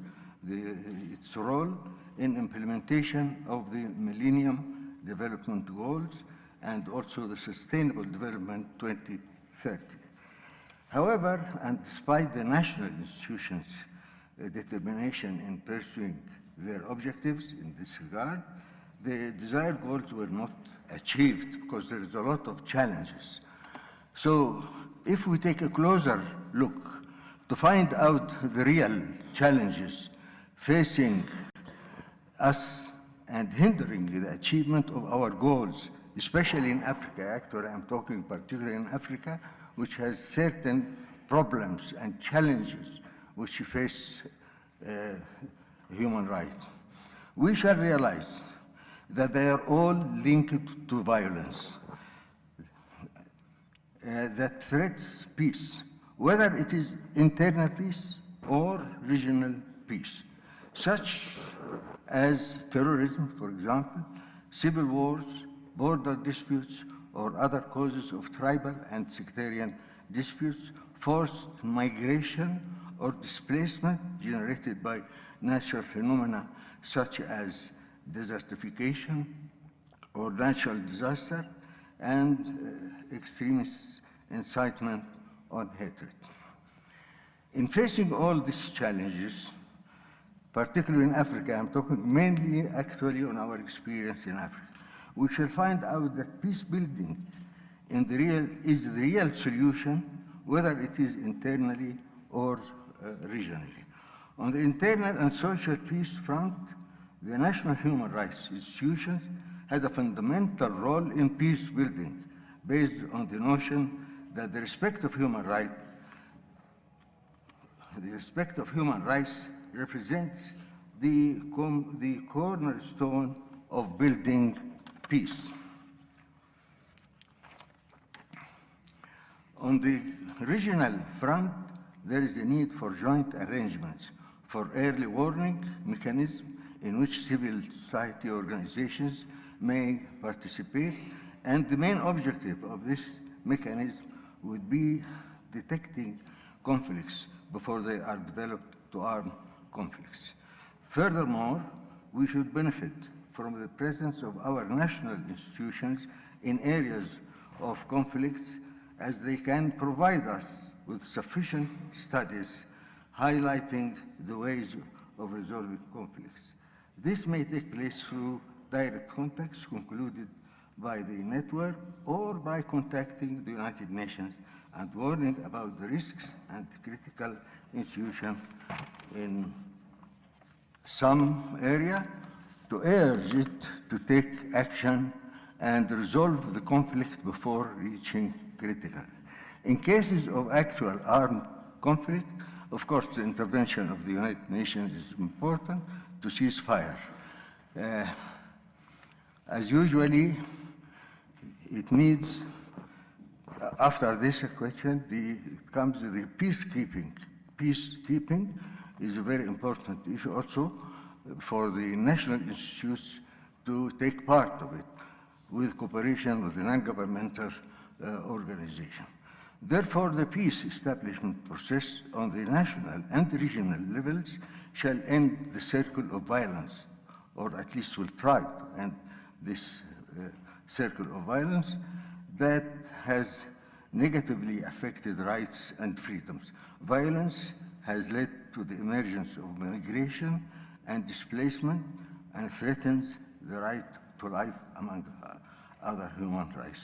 its role in implementation of the Millennium Development Goals and also the Sustainable Development 2030. However, and despite the national institutions' determination in pursuing their objectives in this regard, the desired goals were not achieved because there is a lot of challenges. So if we take a closer look to find out the real challenges facing us and hindering the achievement of our goals, especially in Africa, actually I'm talking particularly in Africa, which has certain problems and challenges which face human rights, we shall realize that they are all linked to violence that threats peace, whether it is internal peace or regional peace, such as terrorism, for example, civil wars, border disputes, or other causes of tribal and sectarian disputes, forced migration or displacement generated by natural phenomena such as desertification or natural disaster, and extremist incitement on hatred. In facing all these challenges, particularly in Africa, I'm talking mainly actually on our experience in Africa, we shall find out that peace building is the real solution, whether it is internally or regionally. On the internal and social peace front, the national human rights institutions had a fundamental role in peace building, based on the notion that the respect of human rights represents the cornerstone of building peace. On the regional front, there is a need for joint arrangements for early warning mechanism in which civil society organizations may participate, and the main objective of this mechanism would be detecting conflicts before they are developed to armed conflicts. Furthermore, we should benefit from the presence of our national institutions in areas of conflicts, as they can provide us with sufficient studies highlighting the ways of resolving conflicts. This may take place through direct contacts concluded by the network or by contacting the United Nations and warning about the risks and critical institutions in some area to urge it to take action and resolve the conflict before reaching critical. In cases of actual armed conflict, of course, the intervention of the United Nations is important to cease fire. As usually, it needs, after this question, it comes the peacekeeping. Peacekeeping is a very important issue also for the national institutes to take part of it with cooperation with the non-governmental organization. Therefore, the peace establishment process on the national and regional levels shall end the circle of violence, or at least will try to end this circle of violence that has negatively affected rights and freedoms. Violence has led to the emergence of migration and displacement and threatens the right to life, among other human rights.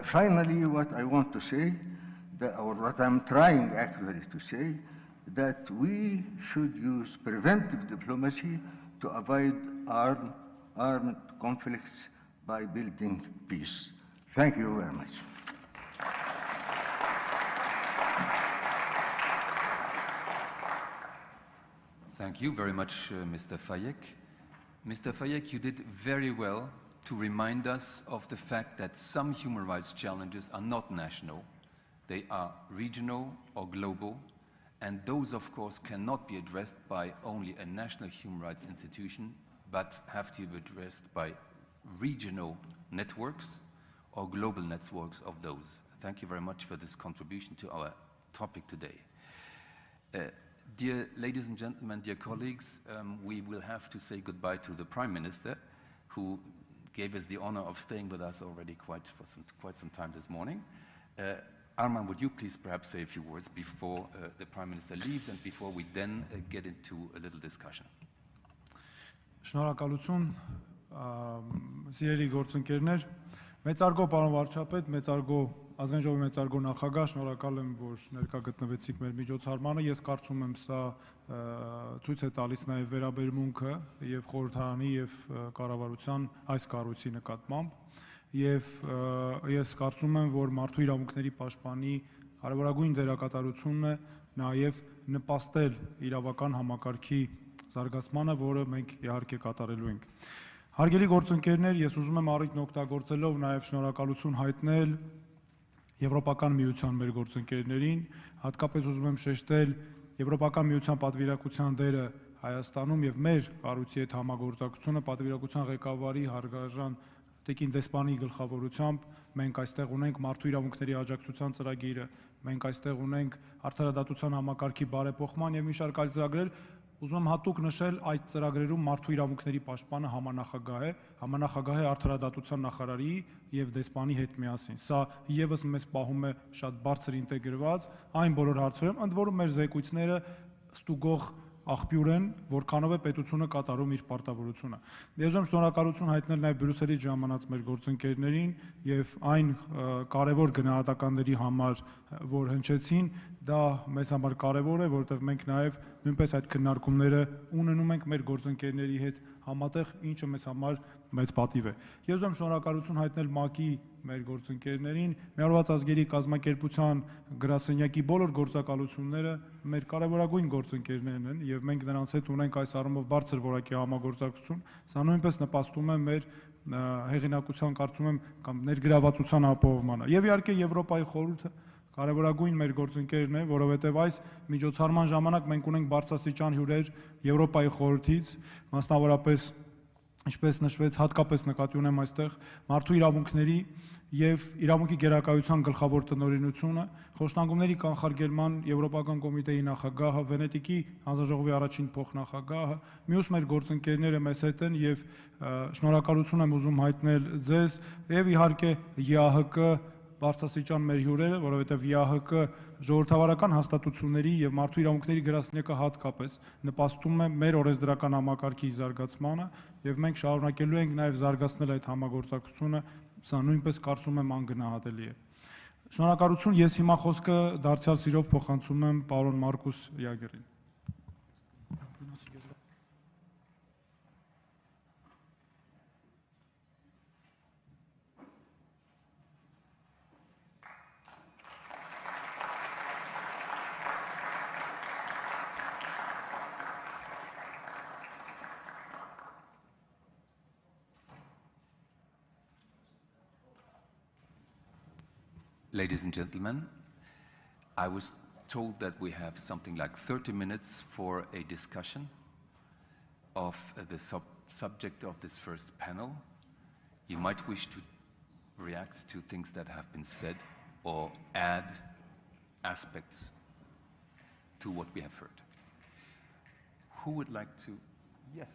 Finally, what I want to say, or what I'm trying actually to say, that we should use preventive diplomacy to avoid armed conflicts by building peace. Thank you very much. Thank you very much, Mr. Fayek. Mr. Fayek, you did very well to remind us of the fact that some human rights challenges are not national, they are regional or global, and those, of course, cannot be addressed by only a national human rights institution, but have to be addressed by regional networks or global networks of those. Thank you very much for this contribution to our topic today. Dear ladies and gentlemen, dear colleagues, we will have to say goodbye to the Prime Minister, who gave us the honor of staying with us already quite some time this morning. Arman, would you please perhaps say a few words before the Prime Minister leaves and before we then get into a little discussion? Շնորհակալություն, սիրելի գործընկերներ, մեծարգո պարոն վարչապետ, մեծարգո ազգային ժողովի մեծարգո նախագահ, շնորհակալ եմ, որ ներկա գտնվեցիք մեր միջոցառմանը։ Ես կարծում եմ, սա ցույց է տալիս նաև վերաբերմունքը եւ խորհրդարանի եւ կառավարության այս կառույցի նկատմամբ, եւ ես կարծում եմ, որ մարդու իրավունքների պաշտպանի կարևորագույն դերակատարությունն է նաև նպաստել իրավական համակարգի զարգացմանը, որը մենք իհարկե կատարելու ենք։ Հարգելի գործընկերներ, ես ուզում եմ առիթն օգտագործելով նաև շնորհակալություն հայտնել Եվրոպական միության մեր գործընկերներին, հատկապես ուզում եմ շեշտել Եվրոպական միության պատվիրակության դերը Հայաստանում եւ մեր կառույցի հետ համագործակցությունը պատվիրակության ղեկավարի հարգարժան Տիկին դեսպանի գլխավորությամբ մենք այստեղ ունենք մարդու իրավունքների աջակցության ծրագիրը, մենք այստեղ ունենք արդարադատության համակարգի բարեփոխման եւ մի շարք այլ ծրագրեր։ Ուզում եմ հատուկ նշել այդ ծրագրերում մարդու իրավունքների պաշտպանը համանախագահ է արդարադատության նախարարի եւ դեսպանի հետ միասին։ Սա եւս մեզ պահում է շատ բարձր ինտեգրված այն բոլոր հարցերում, ընդ որում մեր զեկույցները ստուգող աղբյուր են, որքանով է պետությունը կատարում իր պարտավորությունը։ Ես ուզում եմ շնորհակալություն հայտնել նաև Բրյուսելից ժամանած մեր գործընկերներին եւ այն կարևոր գնահատականների համար, որ հնչեցին, դա մեզ համար կարևոր է, որովհետեւ մենք նաև նույնպես այդ քննարկումները ունենում ենք մեր գործընկերների հետ համատեղ, ինչը մեզ համար մեծ պատիվ է։ Ես ուզում եմ շնորհակալություն հայտնել ՄԱԿ-ի մեր գործընկերներին, Միավորված ազգերի կազմակերպության գրասենյակի բոլոր գործակալությունները մեր կարևորագույն գործընկերներն են եւ մենք նրանց հետ ունենք այս առումով բարձր որակի համագործակցություն։ Սա նույնպես նպաստում է մեր հեղինակության, կարծում եմ, կամ ներգրավվածության ապահովմանը։ Եվ իհարկե Եվրոպայի խորհուրդը կարևորագույն մեր գործընկերն է, որովհետև այս միջոցառման ժամանակ մենք ունենք բարձրաստիճան հյուրեր Եվրոպայի խորհրդից, մասնավորապես ինչպես նշվեց, հատկապես նկատի ունեմ այստեղ մարդու իրավունքների եւ իրավունքի գերակայության գլխավոր տնօրինությունը, խոշտանգումների կանխարգելման Եվրոպական կոմիտեի նախագահը, Վենետիկի հանձնաժողովի առաջին փոխնախագահը, մյուս մեր գործընկերները մեզ հետ են եւ շնորհակալություն եմ ուզում հայտնել ձեզ եւ իհարկե ԵԱՀԿ բարձրաստիճան մեր հյուրերը, որովհետև ԵԱՀԿ ժողովրդավարական հաստատությունների եւ մարդու իրավունքների գրասենյակը հատկապես նպաստում է մեր օրենսդրական համակարգի զարգացմանը եւ մենք շարունակելու ենք նաեւ զարգացնել այդ համագործակցությունը, սա նույնպես կարծում եմ անգնահատելի է։ Շնորհակալություն, ես հիմա խոսքը դարձյալ սիրով փոխանցում եմ պարոն Մարկուս Յագերին։ Ladies and gentlemen, I was told that we have something like 30 minutes for a discussion of the subject of this first panel. You might wish to react to things that have been said or add aspects to what we have heard. Who would like to? Yes.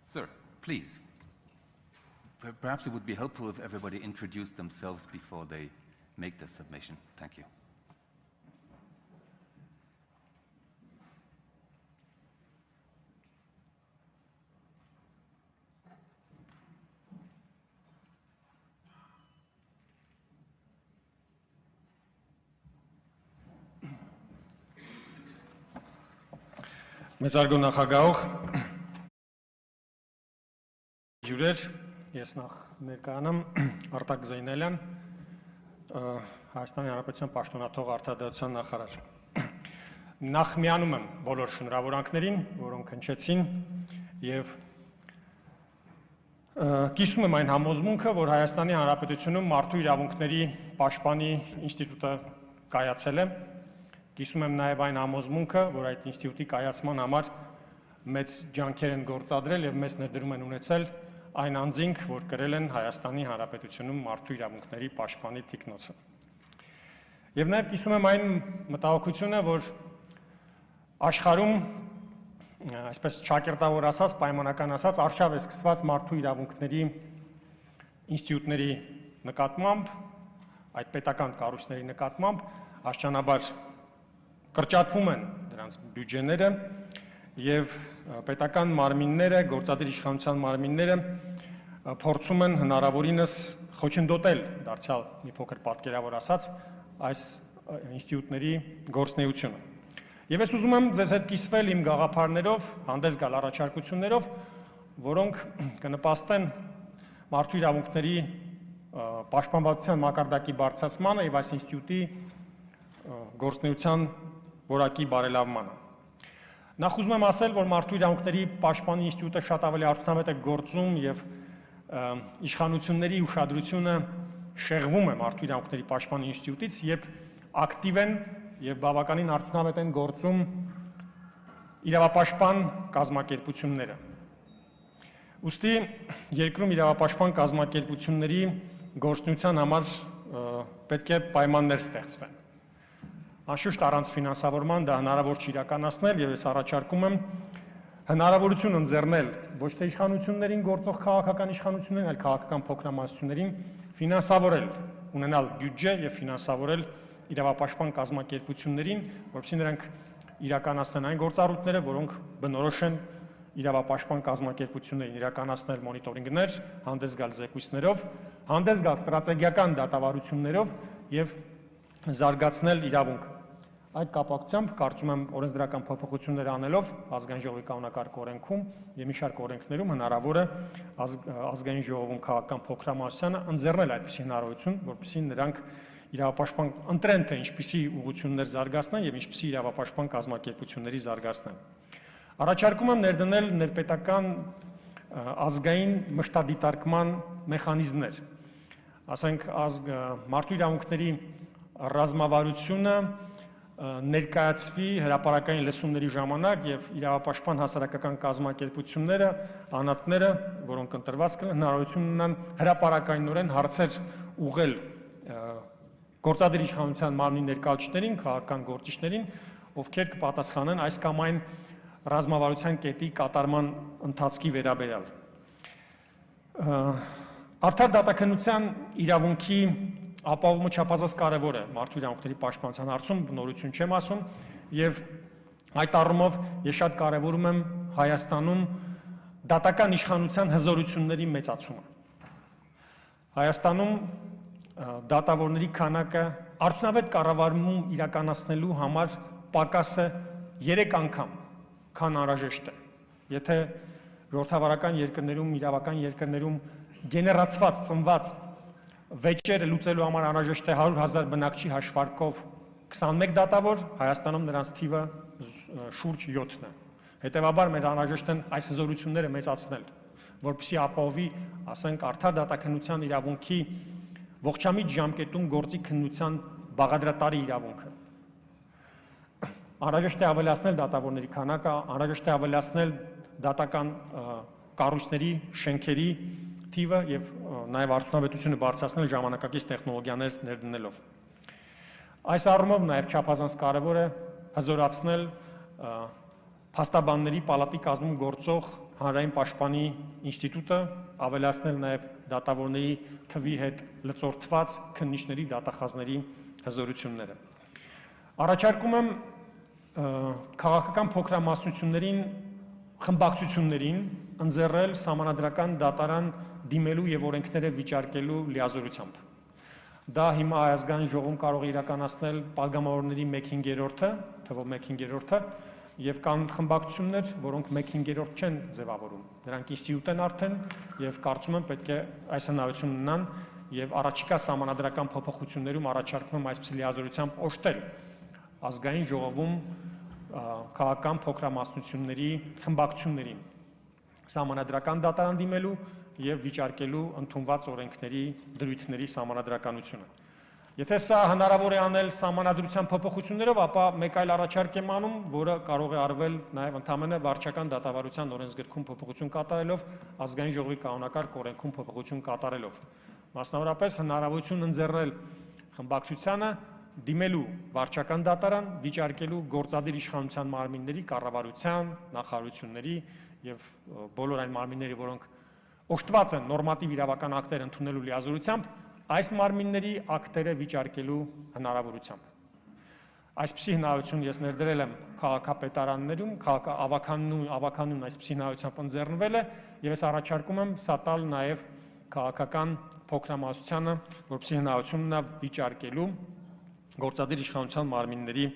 Sir, please. Perhaps it would be helpful if everybody introduced themselves before they make the submission. Thank you. Մեծարգո նախագահող, հյուրեր, ես նախ ներկայանամ Արտակ Զեյնալյան, Հայաստանի Հանրապետության պաշտոնաթող արտադրության նախարար։ Նախ միանում եմ բոլոր շնորհավորանքներին, որոնք հնչեցին եւ կիսում եմ այն համոզմունքը, որ Հայաստանի Հանրապետությունում մարդու իրավունքների պաշտպանի ինստիտուտը կայացել է։ Կիսում եմ նաև այն համոզմունքը, որ այդ ինստիտուտի կայացման համար մեծ ջանքեր են գործադրել եւ մեծ ներդրում են ունեցել այն անձինք, որ կրել են Հայաստանի Հանրապետությունում մարդու իրավունքների պաշտպանի թիկնոցը։ Եվ նաև կիսում եմ այն մտահոգությունը, որ աշխարհում, այսպես ճակերտավոր ասած, պայմանական ասած, արշավ է սկսված մարդու իրավունքների ինստիտուտների նկատմամբ, այդ պետական կառույցների նկատմամբ, աստիճանաբար կրճատվում են դրանց բյուջեները եւ պետական մարմինները, գործադիր իշխանության մարմինները փորձում են հնարավորինս խոչընդոտել, դարձյալ մի փոքր պատկերավոր ասած, այս ինստիտուտների գործունեությունը։ Եվ ես ուզում եմ ձեզ հետ կիսվել իմ գաղափարներով, հանդես գալ առաջարկություններով, որոնք կնպաստեն մարդու իրավունքների պաշտպանվածության մակարդակի բարձրացմանը եւ այս ինստիտուտի գործունեության որակի բարելավմանը։ Նախ ուզում եմ ասել, որ մարդու իրավունքների պաշտպանի ինստիտուտը շատ ավելի արդյունավետ է գործում եւ իշխանությունների ուշադրությունը շեղվում է մարդու իրավունքների պաշտպանի ինստիտուտից, երբ ակտիվ են եւ բավականին արդյունավետ են գործում իրավապաշտպան կազմակերպությունները։ Ուստի երկրում իրավապաշտպան կազմակերպությունների գործունեության համար պետք է պայմաններ ստեղծվեն։ Անշուշտ առանց ֆինանսավորման դա հնարավոր չի իրականացնել եւ ես առաջարկում եմ հնարավորություն ընձեռնել ոչ թե իշխանություններին գործող քաղաքական իշխանություններին, այլ քաղաքական փոքրամասնություններին ֆինանսավորել, ունենալ բյուջե եւ ֆինանսավորել իրավապաշտպան կազմակերպություններին, որովհետեւ նրանք իրականացնեն այն գործառույթները, որոնք բնորոշ են իրավապաշտպան կազմակերպություններին, իրականացնել մոնիտորինգներ, հանդես գալ զեկույցներով, հանդես գալ ստրատեգիական դատավարություններով եւ զարգացնել իրավունքը։ Այդ կապակցությամբ կարծում եմ օրենսդրական փոփոխություններ անելով ազգային ժողովի կանոնակարգ օրենքում եւ մի շարք օրենքներում հնարավոր է ազգային ժողովում քաղաքական փոքրամասնությանը ընձեռնել այդպիսի հնարավորություն, որպեսզի նրանք իրավապաշտպան ընտրեն թե ինչպիսի ուղղություններ զարգացնեն եւ ինչպիսի իրավապաշտպան կազմակերպությունների զարգացնեն։ Առաջարկում եմ ներդնել ներպետական ազգային մշտադիտարկման մեխանիզմներ։ Ասենք մարդու իրավունքների ռազմավարությունը ներկայացվի հրապարակային լսումների ժամանակ եւ իրավապաշտպան հասարակական կազմակերպությունները, անհատները, որոնք ընտրված կլինեն, հնարավորություն ունենան հրապարակայինորեն հարցեր ուղղել գործադիր իշխանության մարմնի ներկայացուցիչներին, քաղաքական գործիչներին, ովքեր կպատասխանեն այս կամ այն ռազմավարության կետի կատարման ընթացքի վերաբերյալ։ Արդար դատաքննության իրավունքի ապահովումը չափազանց կարևոր է մարդու իրավունքների պաշտպանության հարցում, նորություն չեմ ասում, եւ այդ առումով ես շատ կարևորում եմ Հայաստանում դատական իշխանության հզորությունների մեծացումը։ Հայաստանում դատավորների քանակը արդյունավետ կառավարում իրականացնելու համար պակասը 3 անգամ, քան անհրաժեշտ է։ Եթե ժողովրդավարական երկրներում, իրավական երկրներում գեներացված, ծնված վեճերը լուծելու համար անհրաժեշտ է 100,000 բնակչի հաշվարկով 21 դատավոր, Հայաստանում նրանց թիվը շուրջ 7-ն է։ Հետևաբար մեր անհրաժեշտ են այս հզորությունները մեծացնել, որպեսզի ապահովի, ասենք, արդար դատաքննության իրավունքի ողջամիտ ժամկետում գործի քննության բաղադրատարի իրավունքը։ Անհրաժեշտ է ավելացնել դատավորների քանակը, անհրաժեշտ է ավելացնել դատական կառույցների, շենքերի թիվը եւ նաեւ արդյունավետությունը բարձրացնել ժամանակակից տեխնոլոգիաներ ներդնելով։ Այս առումով նաեւ չափազանց կարևոր է հզորացնել փաստաբանների պալատի կազմում գործող հանրային պաշտպանի ինստիտուտը, ավելացնել նաեւ դատավորների թվի հետ լծորտված քննիչների, դատախազների հզորությունները։ Առաջարկում եմ քաղաքական փոքրամասնություններին, խմբակցություններին ընձեռել սահմանադրական դատարան դիմելու եւ օրենքները վիճարկելու լիազորությամբ։ Դա հիմա Ազգային ժողովում կարող է իրականացնել падգամավորների 1/5-ը, թվով 1/5-ը, եւ կան խմբակցություններ, որոնք 1/5 չեն ձևավորում։ Նրանք ինստիտուտ են արդեն եւ կարծում եմ պետք է այս հնարավորությունը ունենան եւ առաջիկա սահմանադրական փոփոխություններում առաջարկում եմ այսպիսի լիազորությամբ օժտել Ազգային ժողովում քաղաքական փոքրամասնությունների խմբակցություններին սահմանադրական դատարան դիմելու եւ վիճարկելու ընդունված օրենքների դրույթների սահմանադրականությունը։ Եթե սա հնարավոր է անել սահմանադրության փոփոխություններով, ապա մեկ այլ առաջարկ եմ անում, որը կարող է արվել նաեւ ընդհանրապես վարչական դատավարության օրենսգրքում փոփոխություն կատարելով, Ազգային ժողովի կանոնակարգ օրենքում փոփոխություն կատարելով։ Մասնավորապես հնարավորություն ընձեռել խմբակցությանը դիմելու վարչական դատարան, վիճարկելու գործադիր իշխանության մարմինների, կառավարության, նախարարությունների եւ բոլոր այն մարմինների, որոնք օգտված են նորմատիվ իրավական ակտեր ընդունելու լիազորությամբ, այս մարմինների ակտերը վիճարկելու հնարավորությամբ։ Այսպիսի հնարավորություն ես ներդրել եմ քաղաքապետարաններում, ավականնում այսպիսի հնարավորությամբ ընձեռնվել է եւ ես առաջարկում եմ սա տալ նաեւ քաղաքական փոքրամասնությանը, որպեսզի հնարավորություն ունենա վիճարկելու գործադիր իշխանության մարմինների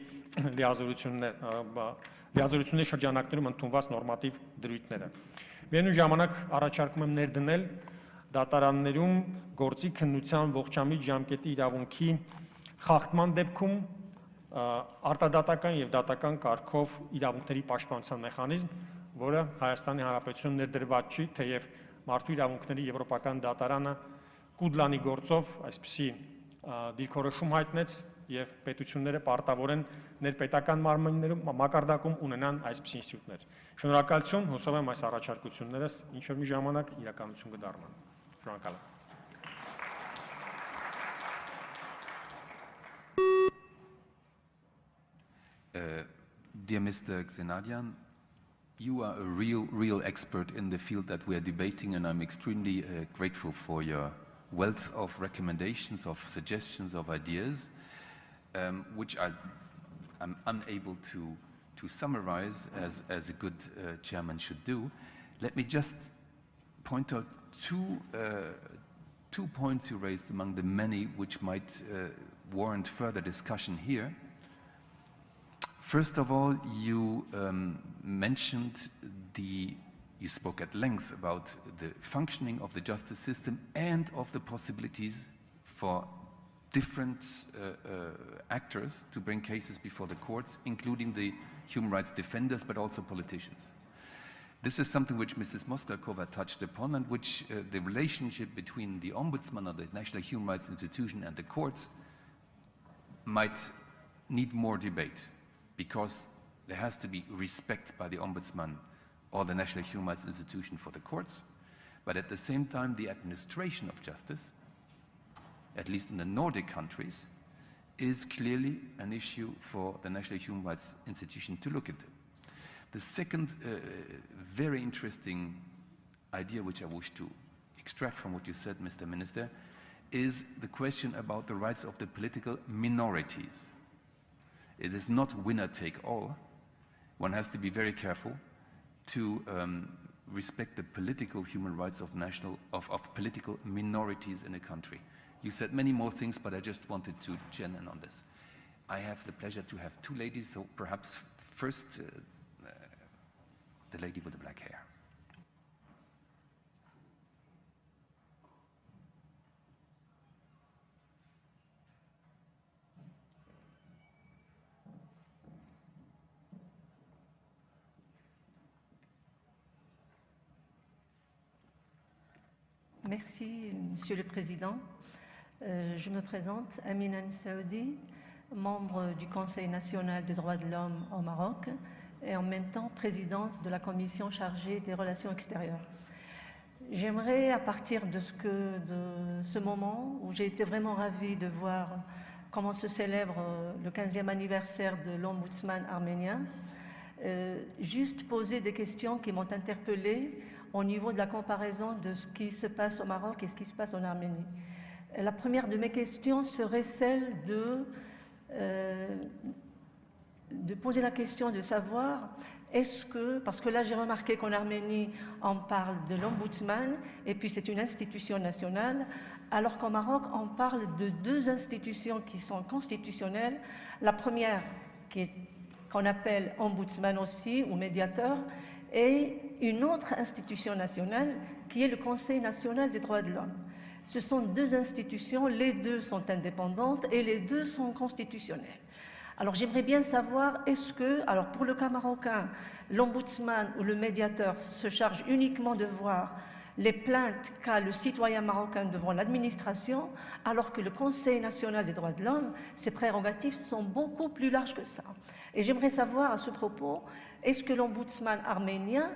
լիազորությունների շրջանակներում ընդունված նորմատիվ դրույթները։ Միևնույն ժամանակ առաջարկում եմ ներդնել դատարաններում գործի քննության ողջամիտ ժամկետի իրավունքի խախտման դեպքում արտադատական եւ դատական կարգով իրավունքների պաշտպանության մեխանիզմ, որը Հայաստանի Հանրապետությունում ներդրված չի, թեև մարդու իրավունքների եվրոպական դատարանը Կուդլանի գործով այսպիսի դիրքորոշում հայտնեց եւ պետությունները պարտավոր են ներպետական մարմիններում մակարդակում ունենան այսպիսի ինստիտուտներ։ Շնորհակալություն, հուսով եմ այս առաջարկություններս ինչ որ մի ժամանակ իրականություն կդառնան։ Շնորհակալ եմ։ Dear Mr. Xenadian, you are a real expert in the field that we are debating, and I'm extremely grateful for your wealth of recommendations, of suggestions, of ideas, which I'm unable to summarize as a good chairman should do. Let me just point out two points you raised among the many which might warrant further discussion here. First of all, you mentioned you spoke at length about the functioning of the justice system and of the possibilities for different actors to bring cases before the courts, including the human rights defenders, but also politicians. This is something which Mrs. Moskalkova touched upon, and which the relationship between the Ombudsman or the National Human Rights Institution and the courts might need more debate, because there has to be respect by the Ombudsman or the National Human Rights Institution for the courts, but at the same time the administration of justice, at least in the Nordic countries, is clearly an issue for the National Human Rights Institution to look into. The second very interesting idea which I wish to extract from what you said, Mr. Minister, is the question about the rights of the political minorities. It is not winner take all. One has to be very careful to respect the political human rights of political minorities in a country. You said many more things, but I just wanted to gin in on this. I have the pleasure to have two ladies, so perhaps first the lady with the black hair. Merci, Monsieur le Président. Je me présente, Amina Saoudi, membre du Conseil national des droits de l'homme au Maroc et en même temps présidente de la commission chargée des relations extérieures. J'aimerais, à partir de ce moment où j'ai été vraiment ravie de voir comment se célèbre le 15e anniversaire de l'ombudsman arménien, juste poser des questions qui m'ont interpellée au niveau de la comparaison de ce qui se passe au Maroc et ce qui se passe en Arménie. La première de mes questions serait celle de poser la question de savoir est-ce que, parce que là j'ai remarqué qu'en Arménie on parle de l'ombudsman et puis c'est une institution nationale, alors qu'au Maroc on parle de deux institutions qui sont constitutionnelles. La première qu'on appelle ombudsman aussi ou médiateur, et une autre institution nationale qui est le Conseil national des droits de l'homme. Ce sont deux institutions, les deux sont indépendantes et les deux sont constitutionnelles. Alors j'aimerais bien savoir, est-ce que, alors pour le cas marocain, l'ombudsman ou le médiateur se charge uniquement de voir les plaintes qu'a le citoyen marocain devant l'administration, alors que le Conseil national des droits de l'homme, ses prérogatives sont beaucoup plus larges que ça. Et j'aimerais savoir à ce propos, est-ce que l'ombudsman arménien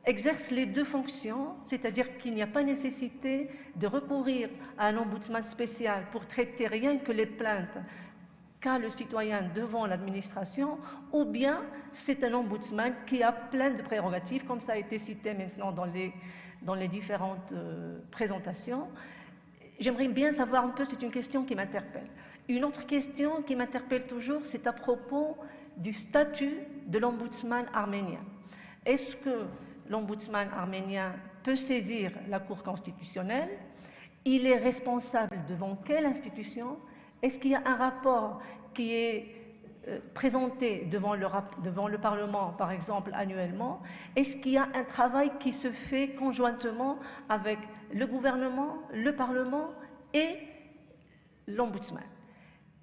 exerce les deux fonctions, c'est-à-dire qu'il n'y a pas nécessité de recourir à un ombudsman spécial pour traiter rien que les plaintes qu'a le citoyen devant l'administration, ou bien c'est un ombudsman qui a plein de prérogatives, comme ça a été cité maintenant dans les différentes présentations. J'aimerais bien savoir un peu, c'est une question qui m'interpelle. Une autre question qui m'interpelle toujours, c'est à propos du statut de l'ombudsman arménien. Est-ce que l'ombudsman arménien peut saisir la Cour constitutionnelle? Il est responsable devant quelle institution? Est-ce qu'il y a un rapport qui est présenté devant le Parlement, par exemple, annuellement? Est-ce qu'il y a un travail qui se fait conjointement avec le gouvernement, le Parlement et l'ombudsman?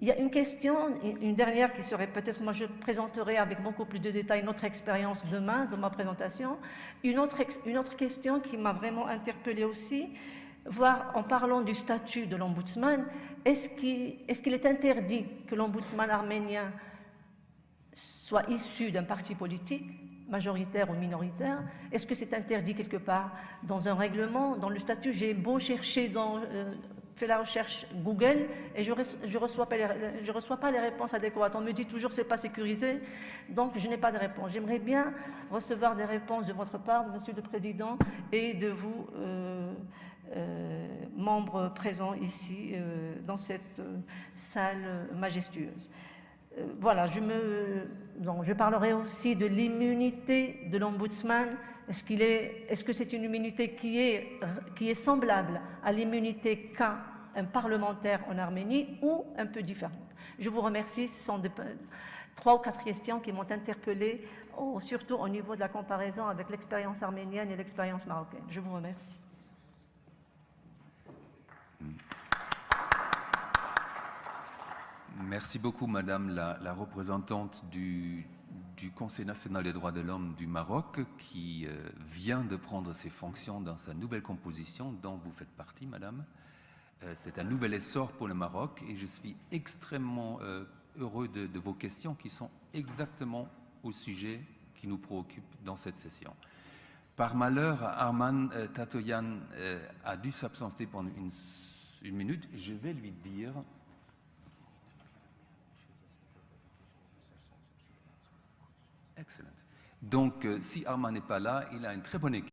Il y a une question, une dernière qui serait peut-être, moi je présenterai avec beaucoup plus de détails notre expérience demain dans ma présentation. Une autre question qui m'a vraiment interpellée aussi, voir en parlant du statut de l'ombudsman, est-ce qu'il est interdit que l'ombudsman arménien soit issu d'un parti politique, majoritaire ou minoritaire? Est-ce que c'est interdit quelque part dans un règlement, dans le statut? J'ai beau chercher fait la recherche Google et je reçois pas les réponses adéquates. On me dit toujours c'est pas sécurisé, donc je n'ai pas de réponse. J'aimerais bien recevoir des réponses de votre part, Monsieur le Président, et de vous, membres présents ici dans cette salle majestueuse. Voilà, je parlerai aussi de l'immunité de l'ombudsman. Est-ce que c'est une immunité qui est semblable à l'immunité qu'a un parlementaire en Arménie ou un peu différente? Je vous remercie. Ce sont 3 ou 4 questions qui m'ont interpellée, surtout au niveau de la comparaison avec l'expérience arménienne et l'expérience marocaine. Je vous remercie. Merci beaucoup, Madame la représentante du Conseil national des droits de l'homme du Maroc, qui vient de prendre ses fonctions dans sa nouvelle composition, dont vous faites partie, Madame. C'est un nouvel essor pour le Maroc et je suis extrêmement heureux de vos questions qui sont exactement au sujet qui nous préoccupe dans cette session. Par malheur, Arman Tatoyan a dû s'absenter pendant une minute. Je vais lui dire... Excellent. Donc, si Arman n'est pas là, il a une très bonne équipe.